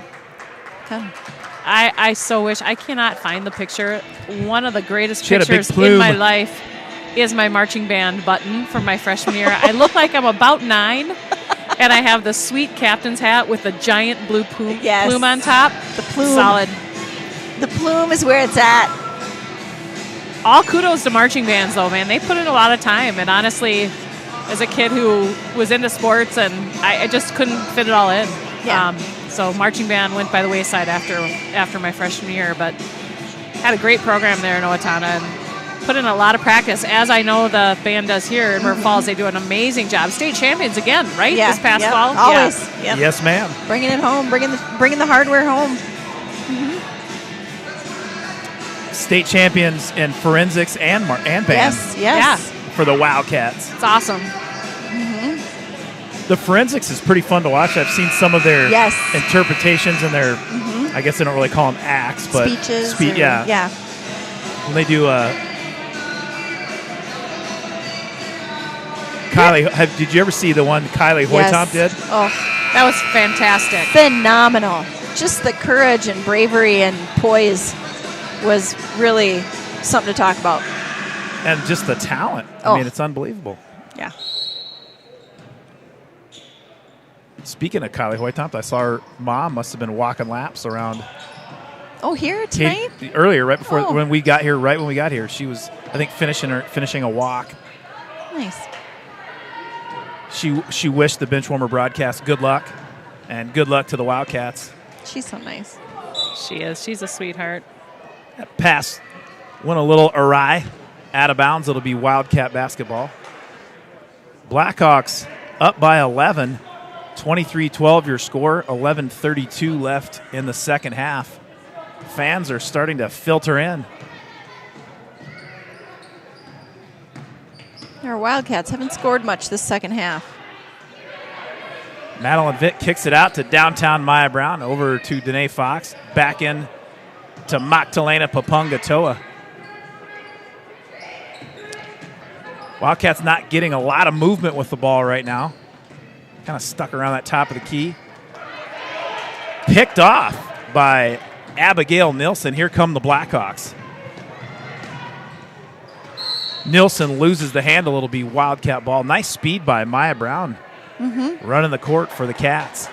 Come. I so wish. I cannot find the picture. One of the greatest She had a big pictures in plume. my life is my marching band button from my freshman year. I look like I'm about 9, and I have the sweet captain's hat with the giant blue plume on top. The plume. Solid. The plume is where it's at. All kudos to marching bands, though, man. They put in a lot of time, and honestly, as a kid who was into sports, and I just couldn't fit it all in. Yeah. So marching band went by the wayside after my freshman year, but had a great program there in Owatonna and put in a lot of practice, as I know the band does here in River Falls. They do an amazing job. State champions again, right? Yeah, This past yep, fall? always. Yep. Yes, ma'am. Bringing it home, bringing the hardware home. State champions in forensics and band Yes. for the Wildcats. It's awesome. The forensics is pretty fun to watch. I've seen some of their Yes. interpretations and their, I guess they don't really call them acts, but Speeches. yeah. When they do Kylie, did you ever see the one Kylie Hoytomp did? Oh, That was fantastic. phenomenal. Just the courage and bravery and poise was really something to talk about. And just the talent. Oh. I mean, it's unbelievable. Yeah. Speaking of Kylie Hoytomp, I saw her mom must have been walking laps around Oh, here tonight? earlier, right before Oh. when we got here. Right when we got here, she was, I think, finishing a walk. Nice. She wished the Benchwarmer broadcast good luck, and good luck to the Wildcats. She's so nice. She is. She's a sweetheart. That pass went a little awry, out of bounds. It'll be Wildcat basketball. Blackhawks up by 11, 23-12 your score, 11:32 left in the second half. Fans are starting to filter in. Our Wildcats haven't scored much this second half. Madeline Vitt kicks it out to downtown Maya Brown, over to Danae Fox, back in to Magdalena Papungatoa. Wildcats not getting a lot of movement with the ball right now. Kind of stuck around that top of the key. Picked off by Abigail Nilsson. Here come the Blackhawks. Nilsson loses the handle. It'll be Wildcat ball. Nice speed by Maya Brown. Running the court for the Cats.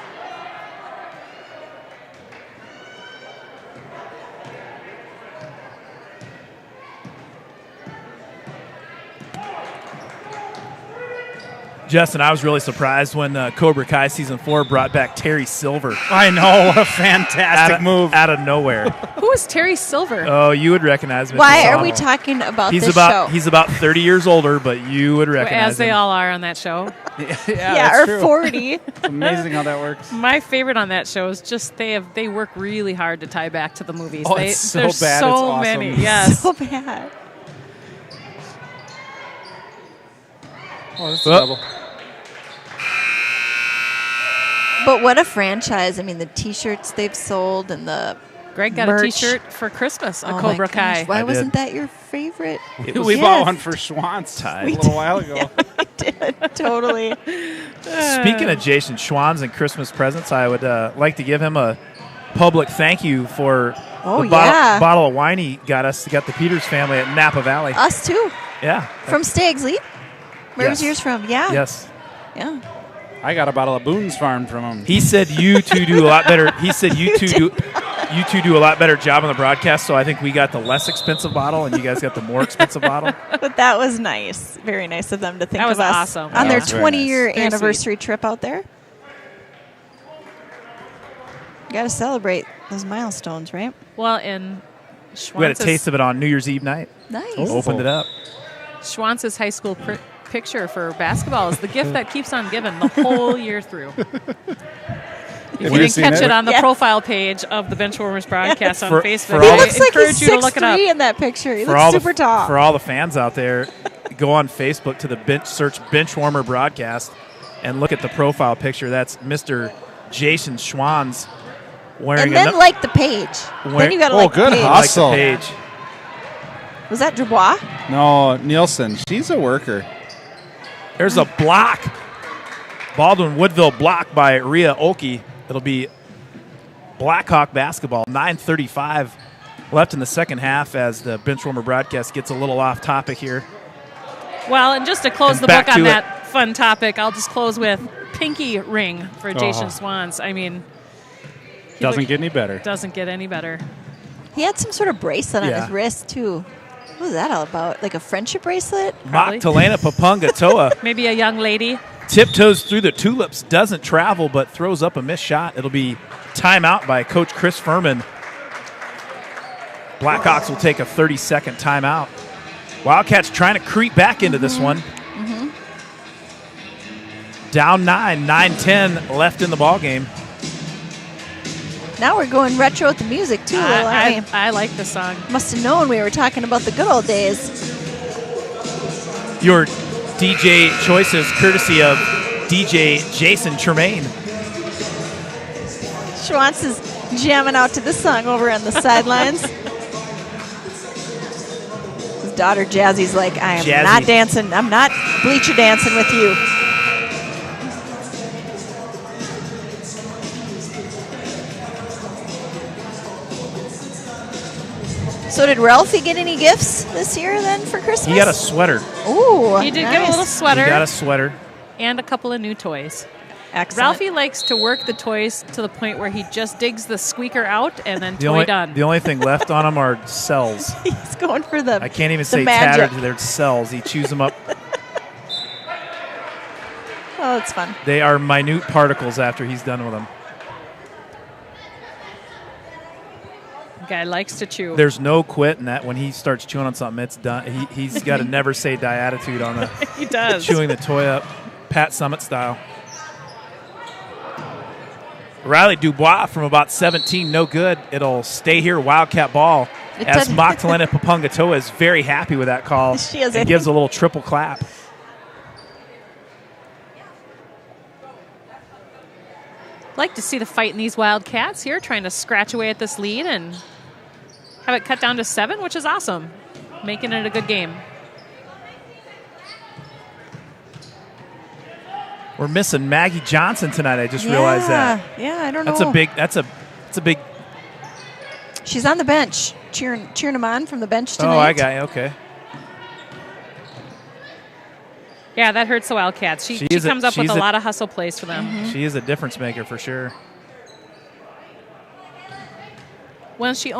Justin, I was really surprised when Cobra Kai Season 4 brought back Terry Silver I know, what a fantastic move. out of nowhere. Who is Terry Silver? Oh, you would recognize him. if Why you saw are we him. talking about He's this about show? he's about 30 years older, but you would recognize As they him. all are on that show. yeah, yeah, that's or true. 40. It's amazing how that works. My favorite on that show is just they work really hard to tie back to the movies. Oh, it's so There's bad, so it's awesome. many. Yes. So bad. Oh, that's Well, double. But what a franchise. I mean, the T-shirts they've sold and the Greg got merch. a T-shirt for Christmas, a Oh my Cobra gosh, Kai. Why I wasn't did. that your favorite? It was- We Yes. bought one for Schwantz a little while ago. I did, totally. Speaking of Jason Schwans and Christmas presents, I would like to give him a public thank you for Oh, the yeah. bottle of wine he got the Peters family at Napa Valley. Us too. Yeah. From Stag's Leap. Where was Yes. yours from? Yeah. Yes. Yeah. I got a bottle of Boone's Farm from him. He said you two do a lot better. He said you two do a lot better job on the broadcast, so I think we got the less expensive bottle and you guys got the more expensive bottle. But that was nice. Very nice of them to think That was of us awesome. on That their was very nice. 20-year Very anniversary trip out there. Got to celebrate those milestones, right? Well, and We had a taste of it on New Year's Eve night. Nice. Opened it up. Schwantz's high school picture for basketball is the gift that keeps on giving the whole year through. If you you didn't seen catch it? it on the Yes. profile page of the Benchwarmers broadcast on For- Facebook, for He all I looks like encourage he's you to look it up. 6'3" in that picture. He For looks all super tall. For all the fans out there, go on Facebook to the search Benchwarmer broadcast and look at the profile picture. That's Mr. Jason Schwans wearing and then a like the page. Then you got to Oh, like good the page. hustle. like the page. Was that Dubois? No, Nielsen. She's a worker. There's a block. Baldwin-Woodville block by Rhea Oki. It'll be Blackhawk basketball. 9:35 left in the second half as the Benchwarmer broadcast gets a little off topic here. Well, and just to close And the back book on to that fun topic, I'll just close with pinky ring for Jason Swans. I mean, he Doesn't get any better. doesn't get any better. He had some sort of bracelet on Yeah. his wrist, too. What was that all about? Like a friendship bracelet? Probably. Magdalena Papungatoa Maybe a young lady. tiptoes through the tulips, doesn't travel, but throws up a missed shot. It'll be timeout by Coach Chris Furman. Blackhawks will take a 30-second timeout. Wildcats trying to creep back into this one. Down 9-10 left in the ball game. Now we're going retro with the music, too. I like the song. Must have known we were talking about the good old days. Your DJ choices courtesy of DJ Jason Tremaine. Schwantz is jamming out to this song over on the sidelines. His daughter Jazzy's like, I am Jazzy. not dancing. I'm not bleacher dancing with you. So did Ralphie get any gifts this year then for Christmas? He got a sweater. Ooh, He did get a little sweater He got a sweater. and a couple of new toys. Excellent. Ralphie likes to work the toys to the point where he just digs the squeaker out and then done. The only thing left on them are cells. He's going for the I can't even the say magic. tattered. They're cells. He chews them up. Oh, it's fun. They are minute particles after he's done with them. Guy likes to chew. There's no quit in that. When he starts chewing on something, it's done. He's got a never say die attitude on the He does. chewing the toy up, Pat Summitt style. Riley Dubois from about 17, no good. It'll stay here, Wildcat ball. It As doesn't- Magdalena Papungatoa is very happy with that call. She is, I and gives a think. little triple clap. Like to see the fight in these Wildcats here, trying to scratch away at this lead and have it cut down to 7, which is awesome, making it a good game. We're missing Maggie Johnson tonight. I just realized that. Yeah, I don't know. That's a big. She's on the bench, cheering him on from the bench tonight. Oh, I got you. Okay. Yeah, that hurts the Wildcats. She comes up with a lot of hustle plays for them. She is a difference maker for sure. Well, she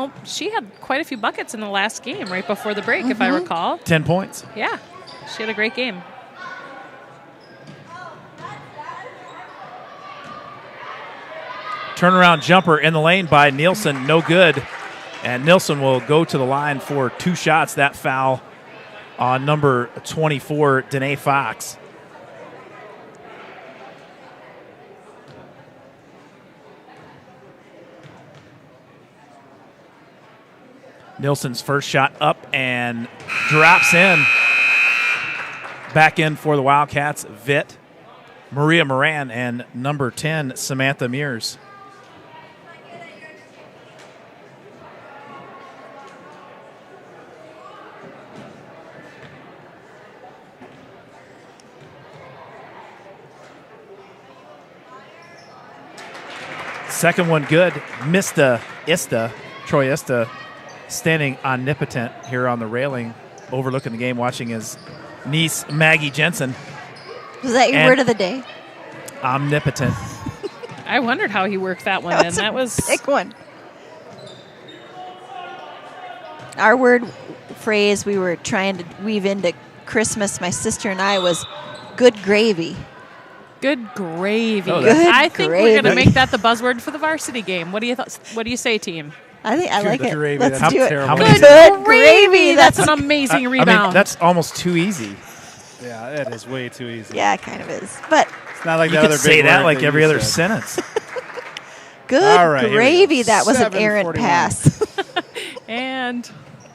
had quite a few buckets in the last game right before the break, if I recall. 10 points. Yeah, she had a great game. Turnaround jumper in the lane by Nielsen, no good. And Nielsen will go to the line for 2 shots. That foul on number 24, Danae Fox. Nielsen's first shot up and drops in. Back in for the Wildcats, Vitt, Maria Moran, and number 10, Samantha Mears. Second one good. Troy Ista, standing omnipotent here on the railing, overlooking the game, watching his niece, Maggie Jensen. Was that your word of the day? Omnipotent. I wondered how he worked that one in. That was a big one. Our word phrase we were trying to weave into Christmas, my sister and I, was good gravy. good gravy. Oh, I think we're going to gravy. make that the buzzword for the varsity game. What do you say, team? I think I like it. Gravy, Let's that's do it. terrible. How many- Good gravy. That's an amazing I rebound. mean, that's almost too easy. Yeah, it is way too easy. Yeah, it kind of is. But It's not like You the could other say big that word like every you other said. sentence. good All right, here we gravy. go. That was an errant 7:41. pass. and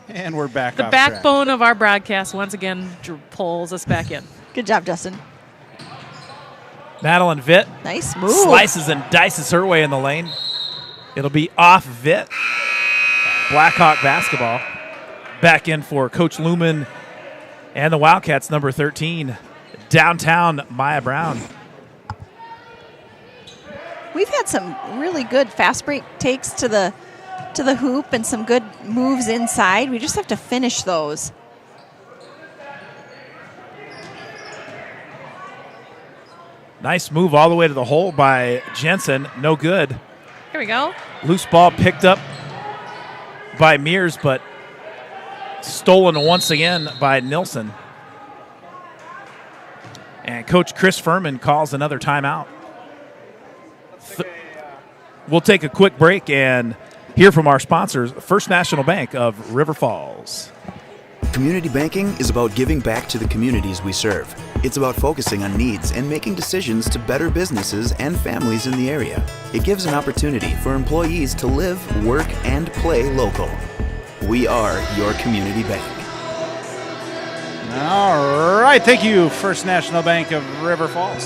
And we're back the off track. backbone of our broadcast once again pulls us back in. Good job, Justin. Madeline Vitt Nice move. slices and dices her way in the lane. It'll be off Vitt. Blackhawk basketball. Back in for Coach Lumen and the Wildcats, number 13, downtown Maya Brown. We've had some really good fast break takes to the hoop and some good moves inside. We just have to finish those. Nice move all the way to the hole by Jensen. No good. Here we go. Loose ball picked up by Mears, but stolen once again by Nilsson. And Coach Chris Furman calls another timeout. We'll take a quick break and hear from our sponsors, First National Bank of River Falls. Community banking is about giving back to the communities we serve. It's about focusing on needs and making decisions to better businesses and families in the area. It gives an opportunity for employees to live, work, and play local. We are your community bank. All right. Thank you, First National Bank of River Falls.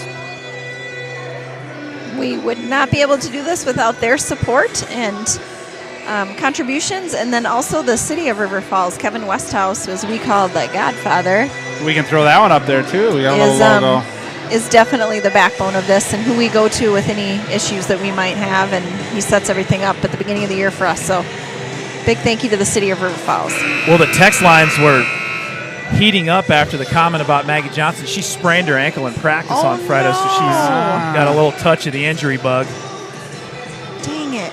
We would not be able to do this without their support and contributions, and then also the city of River Falls. Kevin Westhouse, as we call the Godfather, We can throw that one up there, too. We got a is, little logo. is definitely the backbone of this and who we go to with any issues that we might have, and he sets everything up at the beginning of the year for us. So big thank you to the city of River Falls. Well, the text lines were heating up after the comment about Maggie Johnson. She sprained her ankle in practice on Friday, so she's got a little touch of the injury bug. Dang it.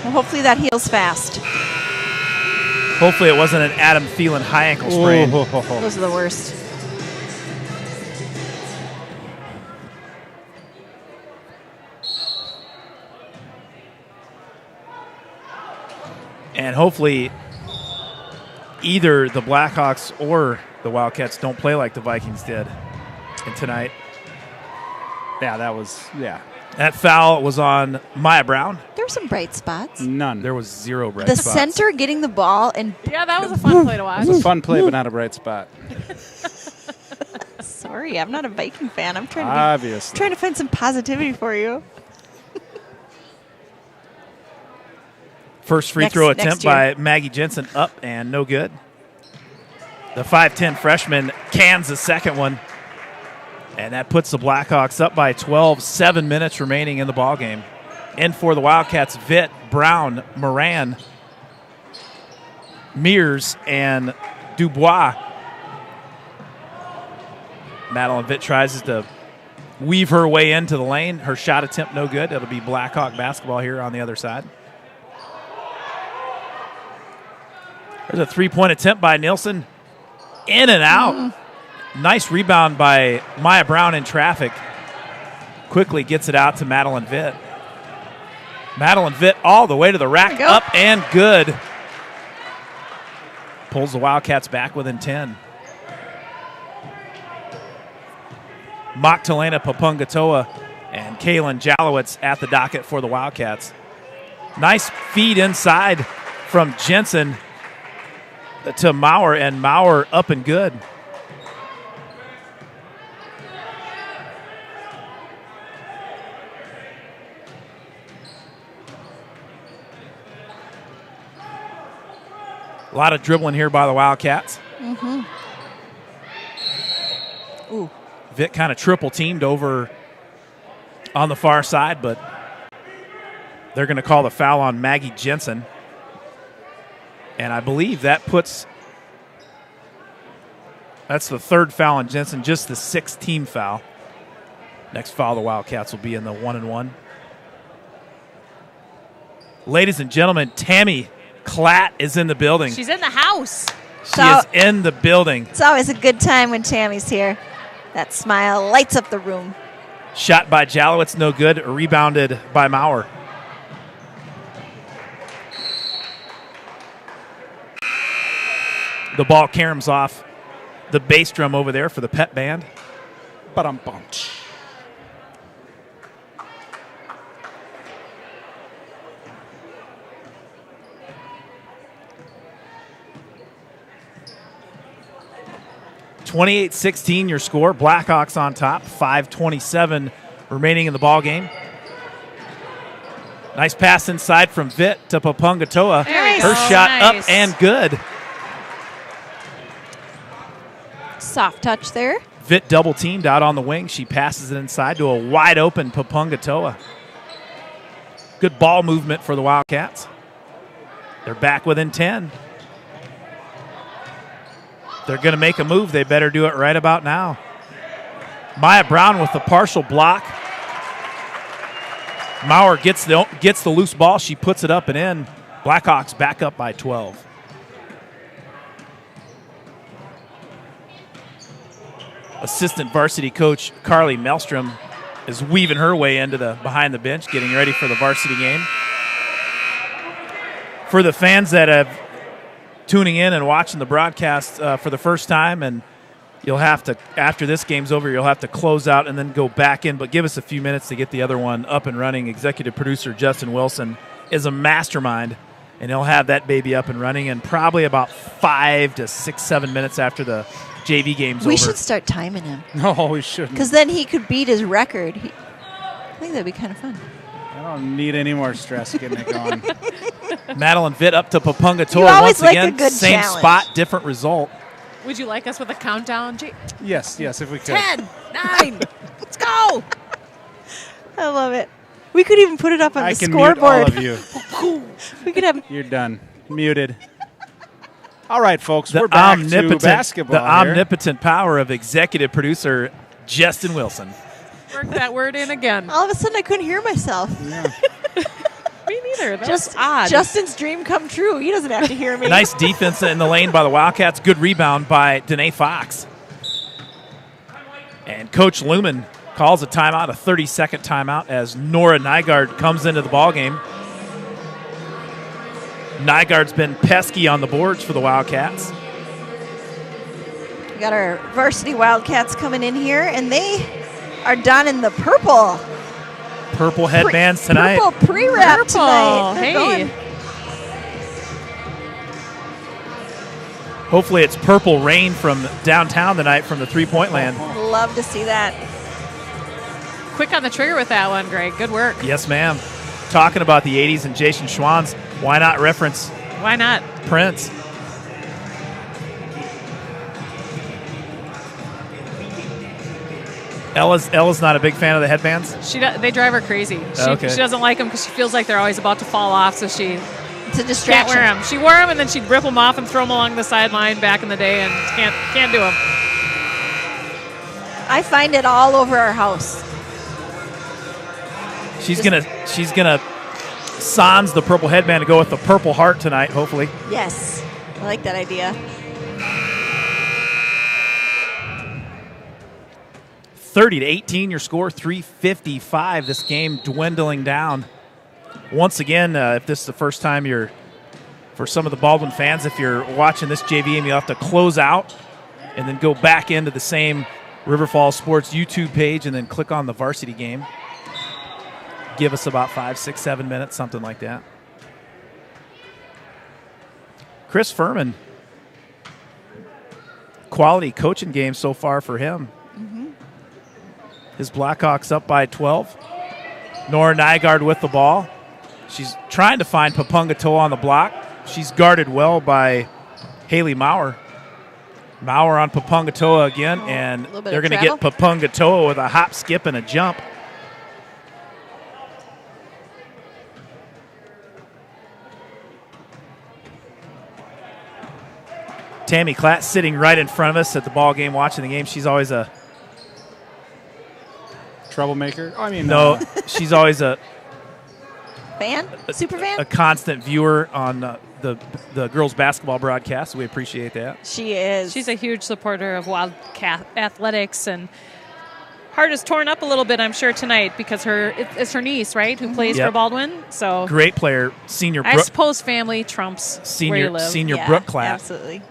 Well, hopefully that heals fast. Hopefully it wasn't an Adam Thielen high ankle sprain. Those are the worst. And hopefully either the Blackhawks or the Wildcats don't play like the Vikings did tonight. Yeah, that was, That foul was on Maya Brown. There were some bright spots. none. There was zero bright The spots. center getting the ball and Yeah, that was a fun play to watch. It was a fun play, but not a bright spot. sorry, I'm not a Viking fan. I'm trying to Obviously. trying to find some positivity for you. First free Next- throw next attempt year. by Maggie Jensen, up and no good. The 5'10 freshman cans the second one. And that puts the Blackhawks up by 12, 7 minutes remaining in the ballgame. In for the Wildcats, Vitt, Brown, Moran, Mears, and Dubois. Madeline Vitt tries to weave her way into the lane. Her shot attempt no good. It'll be Blackhawk basketball here on the other side. There's a three-point attempt by Nielsen. In and out. Nice rebound by Maya Brown in traffic. Quickly gets it out to Madeline Vitt. Madeline Vitt all the way to the rack. Up and good. Pulls the Wildcats back within 10. Magdalena Papungatoa and Kaylin Jalowitz at the docket for the Wildcats. Nice feed inside from Jensen to Maurer, and Maurer up and good. A lot of dribbling here by the Wildcats. Ooh. Vitt kind of triple teamed over on the far side, but they're going to call the foul on Maggie Jensen. And I believe that's the third foul on Jensen, just the sixth team foul. Next foul, the Wildcats will be in the 1-and-1. Ladies and gentlemen, Tammy Klatt is in the building. She's in the house. She is in the building. It's always a good time when Tammy's here. That smile lights up the room. Shot by Jalowitz, no good. Rebounded by Maurer. The ball caroms off the bass drum over there for the pep band. Ba-dum-bum. 28-16 your score. Blackhawks on top. 5:27 remaining in the ball game. Nice pass inside from Vitt to Papungatoa. Nice. Her shot Nice. up and good. Soft touch there. Vitt double teamed out on the wing. She passes it inside to a wide open Papungatoa. Good ball movement for the Wildcats. They're back within 10. They're going to make a move. They better do it right about now. Maya Brown with the partial block. Maurer gets the loose ball. She puts it up and in. Blackhawks back up by 12. Assistant varsity coach Carly Melstrom is weaving her way into the behind the bench, getting ready for the varsity game. For the fans that have tuning in and watching the broadcast for the first time, and you'll have to, after this game's over, you'll have to close out and then go back in, but give us a few minutes to get the other one up and running. Executive producer Justin Wilson is a mastermind, and he'll have that baby up and running in probably about 5 to 6, 7 minutes after the JV game's over. We should start timing him. No, we shouldn't. Because then he could beat his record. I think that'd be kind of fun. I don't need any more stress getting it going. Madeline Vitt up to Papunga You always once like a again. good Same challenge. spot, different result. Would you like us with a countdown? Yes, if we could. 10, 9, let's go. I love it. We could even put it up on I the can mute all scoreboard. of you. We could have. You're done. Muted. All right, folks, The we're back to basketball here. omnipotent power of executive producer Justin Wilson. Work that word in again. All of a sudden, I couldn't hear myself. Me neither. That's Just odd. Justin's dream come true. He doesn't have to hear me. Nice defense in the lane by the Wildcats. Good rebound by Danae Fox. And Coach Lumen calls a timeout, a 30-second timeout, as Nora Nygaard comes into the ballgame. Nygaard's been pesky on the boards for the Wildcats. We got our varsity Wildcats coming in here, and they are donning the purple. Purple headbands tonight. Purple pre-wrap Purple. tonight. They're Hey. going. Hopefully it's purple rain from downtown tonight from the three-point land. Love to see that. Quick on the trigger with that one, Greg. Good work. Yes, ma'am. Talking about the 80s and Jason Schwann's, why not reference Why not? Prince? Ella's not a big fan of the headbands. They drive her crazy. Okay. She doesn't like them because she feels like they're always about to fall off, so she It's a can't distraction. wear them. She wore them, and then she'd rip them off and throw them along the sideline back in the day, and can't do them. I find it all over our house. She's gonna sans the purple headband to go with the purple heart tonight, hopefully. Yes, I like that idea. 30-18 your score, 3:55. This game dwindling down. Once again, if this is the first time for some of the Baldwin fans, if you're watching this JV game, you'll have to close out and then go back into the same River Falls Sports YouTube page and then click on the varsity game. Give us about 5, 6, 7 minutes, something like that. Chris Furman, quality coaching game so far for him. His Blackhawks up by 12. Nora Nygaard with the ball. She's trying to find Papunga on the block. She's guarded well by Haley Maurer. Maurer on Papunga again, and little bit they're of going to get Papunga with a hop, skip, and a jump. Tammy Klatt sitting right in front of us at the ball game, watching the game. She's always a Troublemaker? no. She's always a Fan? Super fan? constant viewer on the girls basketball broadcast. We appreciate that. She is. She's a huge supporter of Wildcat athletics, and heart is torn up a little bit, I'm sure, tonight because it's her niece, right, who plays Yep. for Baldwin. So Great player, senior I Brooke, suppose family trumps where you live. senior Yeah, Brooke Klatt. Absolutely.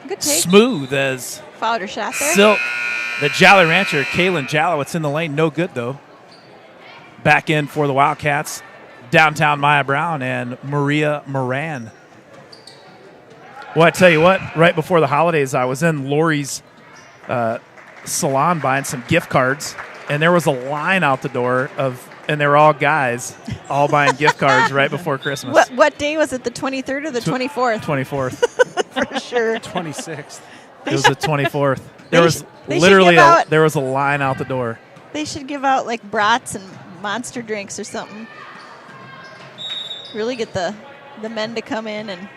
Good take. Smooth as Fouled her shot there. silk. The Jolly Rancher, Kaylin Jalowitz in the lane, no good though. Back in for the Wildcats, downtown Maya Brown and Maria Moran. Well, I tell you what, right before the holidays, I was in Lori's salon buying some gift cards, and there was a line out the door and they were all guys, all buying gift cards right before Christmas. What day was it? The 23rd or the 24th? 24th. For sure. 26th. It was the 24th. There was they should literally give out- there was a line out the door. They should give out like brats and monster drinks or something. Really get the men to come in and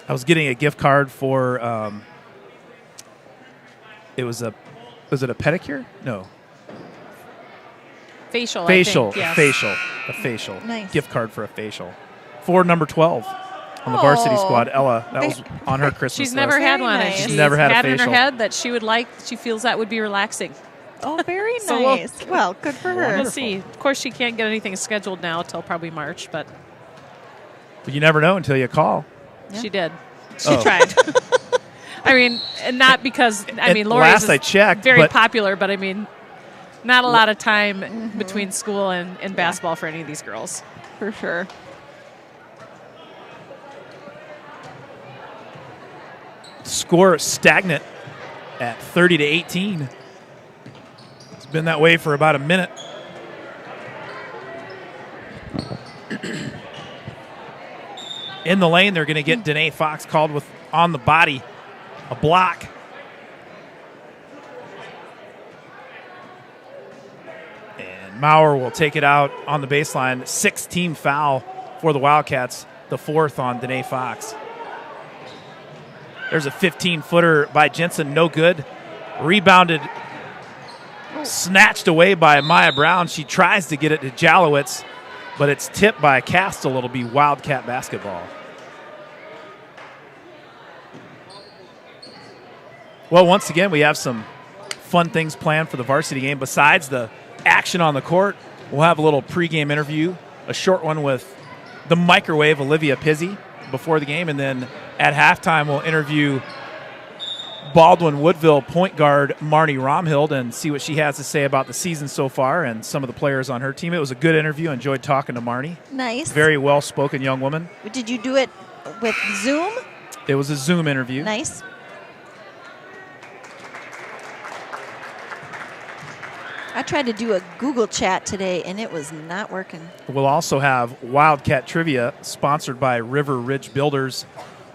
I was getting a gift card for was it a pedicure? No. Facial, Facial. I think, yes. A facial. Nice. Gift card for a facial. For number 12 on the varsity Oh. squad, Ella. That was on her Christmas She's list. never had Very one. nice. And She's never had a it in her facial. head that she would like. She feels that would be relaxing. oh, very So we'll- nice. Well, good for her. We'll see. Of course, she can't get anything scheduled now till probably March, but But you never know until you call. She did. She tried. I mean, and not because, Lori's last I checked, very popular, but I mean, not a lot of time between school and basketball for any of these girls. For sure. Score stagnant at 30-18. It's been that way for about a minute. In the lane, they're going to get Danae Fox called with on the body, a block. And Maurer will take it out on the baseline. 6-team foul for the Wildcats, the 4th on Danae Fox. There's a 15-footer by Jensen, no good. Rebounded, snatched away by Maya Brown. She tries to get it to Jalowitz, but it's tipped by Castle. It'll be Wildcat basketball. Well, once again, we have some fun things planned for the varsity game. Besides the action on the court, we'll have a little pregame interview, a short one with the microwave Olivia Pizzi before the game, and then at halftime we'll interview Baldwin-Woodville point guard Marnie Romhild and see what she has to say about the season so far and some of the players on her team. It was a good interview. I enjoyed talking to Marnie. Nice. Very well-spoken young woman. Did you do it with Zoom? It was a Zoom interview. Nice. I tried to do a Google chat today, and it was not working. We'll also have Wildcat Trivia, sponsored by River Ridge Builders,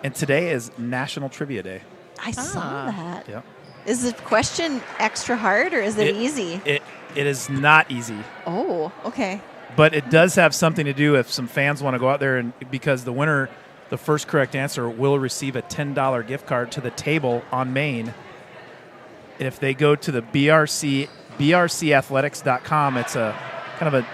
and today is National Trivia Day. I saw that. Yep. Is the question extra hard, or is it easy? It is not easy. Oh, okay. But it does have something to do if some fans want to go out there, and because the winner, the first correct answer, will receive a $10 gift card to the table on Main. If they go to the brcathletics.com, it's a kind of a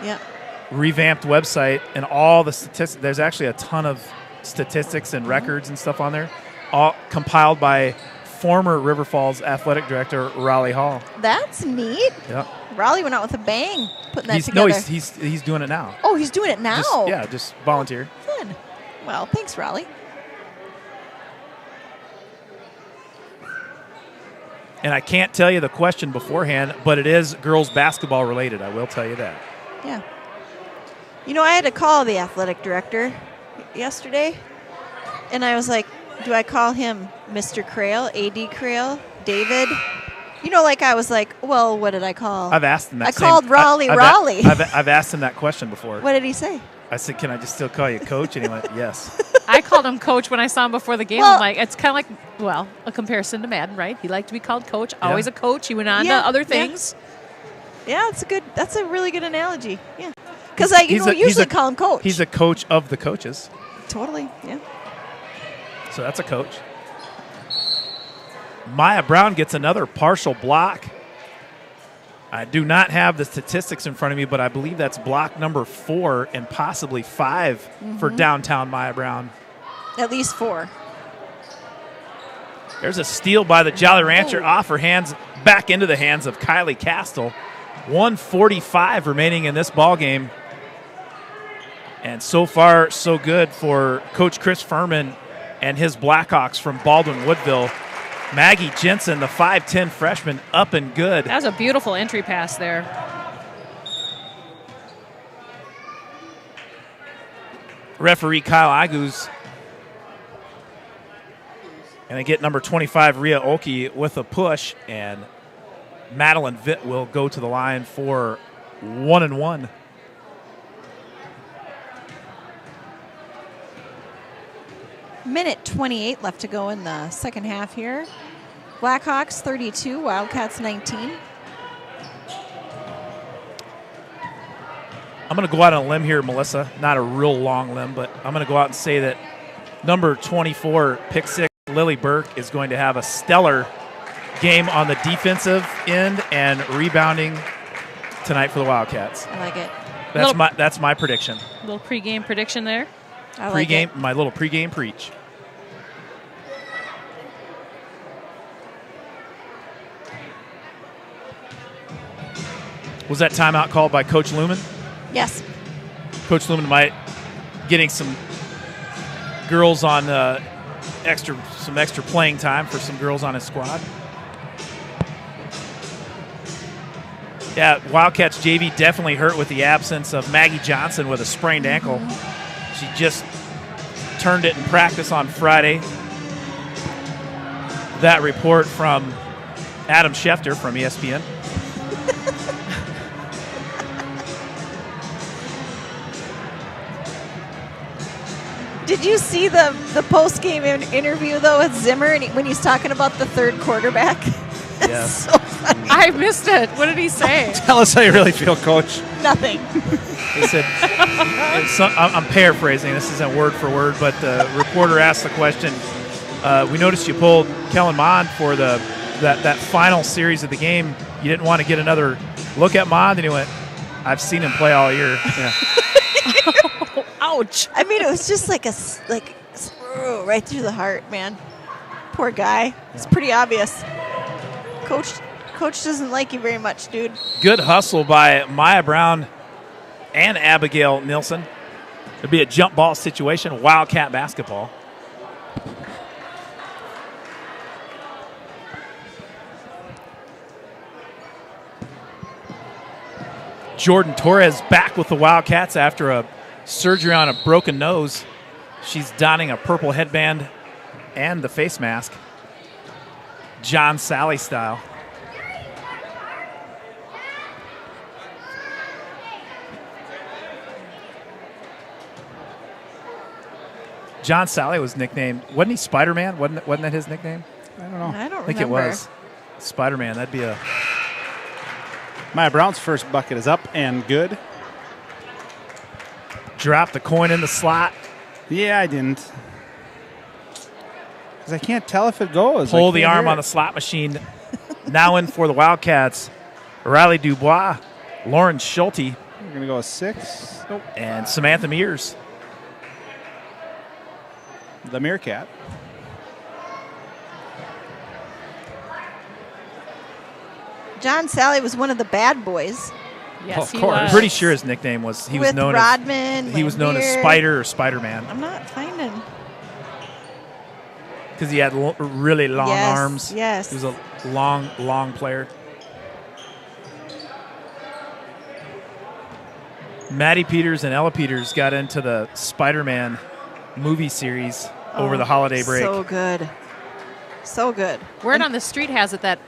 revamped website, and all the statistics, there's actually a ton of statistics and records and stuff on there, all compiled by former River Falls athletic director Raleigh Hall. That's neat. Yep. Raleigh went out with a bang putting that together. No, he's doing it now. Oh, he's doing it now? Just volunteer. Good. Well, thanks, Raleigh. And I can't tell you the question beforehand, but it is girls basketball related. I will tell you that. Yeah. You know, I had to call the athletic director yesterday, and I was like, do I call him Mr. Crail, AD Crail, David? You know, like I was like, well, what did I call? I've asked him that. I called Raleigh. I've asked him that question before. What did he say? I said, can I just still call you coach? And he went, yes. I called him coach when I saw him before the game. Well, I'm like, it's kind of like, well, a comparison to Madden, right? He liked to be called coach, always a coach. He went on to other things. Yeah, that's a really good analogy. Yeah. Because I usually call him coach. He's a coach of the coaches. Totally, yeah. So that's a coach. Maya Brown gets another partial block. I do not have the statistics in front of me, but I believe that's block number 4 and possibly 5 for downtown Maya Brown. At least 4. There's a steal by the Jolly Rancher off her hands, back into the hands of Kylie Castle. 1:45 remaining in this ball game. And so far, so good for Coach Chris Furman and his Blackhawks from Baldwin-Woodville. Maggie Jensen, the 5'10 freshman, up and good. That was a beautiful entry pass there. Referee Kyle Agus. And they get number 25, Rhea Oki, with a push. And Madeline Vitt will go to the line for 1-1. Minute 28 left to go in the second half here. Blackhawks 32, Wildcats 19. I'm going to go out on a limb here, Melissa. Not a real long limb, but I'm going to go out and say that number 24, pick 6, Lily Burke, is going to have a stellar game on the defensive end and rebounding tonight for the Wildcats. I like it. That's my prediction. Little pregame prediction there. I like it. My little pregame preach. Was that timeout called by Coach Lumen? Yes. Coach Lumen might getting some girls on some extra playing time for some girls on his squad. Yeah, Wildcats JV definitely hurt with the absence of Maggie Johnson with a sprained ankle. She just turned it in practice on Friday. That report from Adam Schefter from ESPN. Did you see the post-game interview, though, with Zimmer and when he's talking about the third quarterback? Yes. So funny. I missed it. What did he say? Tell us how you really feel, Coach. Nothing. He said, I'm paraphrasing, this isn't word for word, but the reporter asked the question, we noticed you pulled Kellen Mond for that final series of the game. You didn't want to get another look at Mond, and he went, I've seen him play all year. Yeah. Ouch. I mean, it was just like right through the heart, man. Poor guy. It's pretty obvious. Coach doesn't like you very much, dude. Good hustle by Maya Brown and Abigail Nilsson. It'd be a jump ball situation, Wildcat basketball. Jordan Torres back with the Wildcats after a surgery on a broken nose. She's donning a purple headband and the face mask. John Sally style. John Sally was nicknamed, wasn't he Spider-Man? Wasn't that his nickname? I don't know. I don't I think it remember. was. Spider-Man, that'd be a... Maya Brown's first bucket is up and good. Drop the coin in the slot. Yeah, I didn't. Because I can't tell if it goes. Pull the arm on the slot machine. Now in for the Wildcats. Riley Dubois, Lauren Schulte, We're going to go a 6. Nope. and Samantha Mears. The Meerkat. John Sally was one of the bad boys Yes, Of he course. was. Pretty sure his nickname was he was with known Rodman. as he was known as Lambeer. Spider or Spider-Man I'm not finding. because he had really long Yes, arms. yes. He was a long player. Maddie Peters and Ella Peters got into the Spider-Man movie series over the holiday break. So good. So good. Word on the street has it that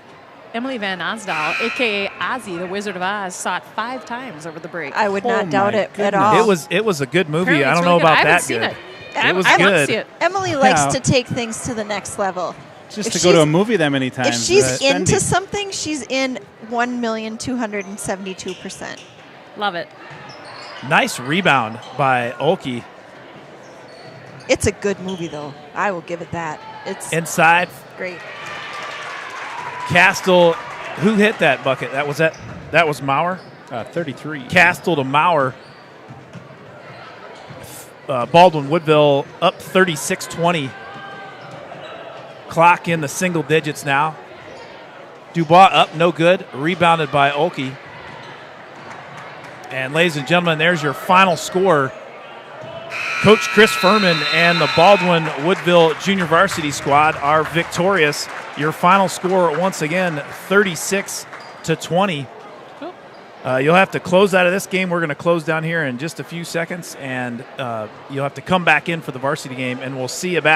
Emily Van Osdal, a.k.a. Ozzy, the Wizard of Oz, saw it 5 times over the break. I would Oh not doubt my it at goodness. all. It was a good movie. Apparently I it's don't know really good. about I that haven't seen good. it. It was I want to good. see it. Emily likes Yeah. to take things to the next level. Just If to go to she's- a movie that many times. If she's that's into spendy. something, she's in 1,272%. Love it. Nice rebound by Olkey. It's a good movie, though. I will give it that. It's Inside, great. Castle. Who hit that bucket? That was Maurer. 33. Castle to Maurer. Baldwin-Woodville up 36-20. Clock in the single digits now. Dubois up, no good. Rebounded by Olkey. And ladies and gentlemen, there's your final score. Coach Chris Furman and the Baldwin-Woodville Junior Varsity squad are victorious. Your final score, once again, 36-20. You'll have to close out of this game. We're going to close down here in just a few seconds, and you'll have to come back in for the varsity game, and we'll see you back.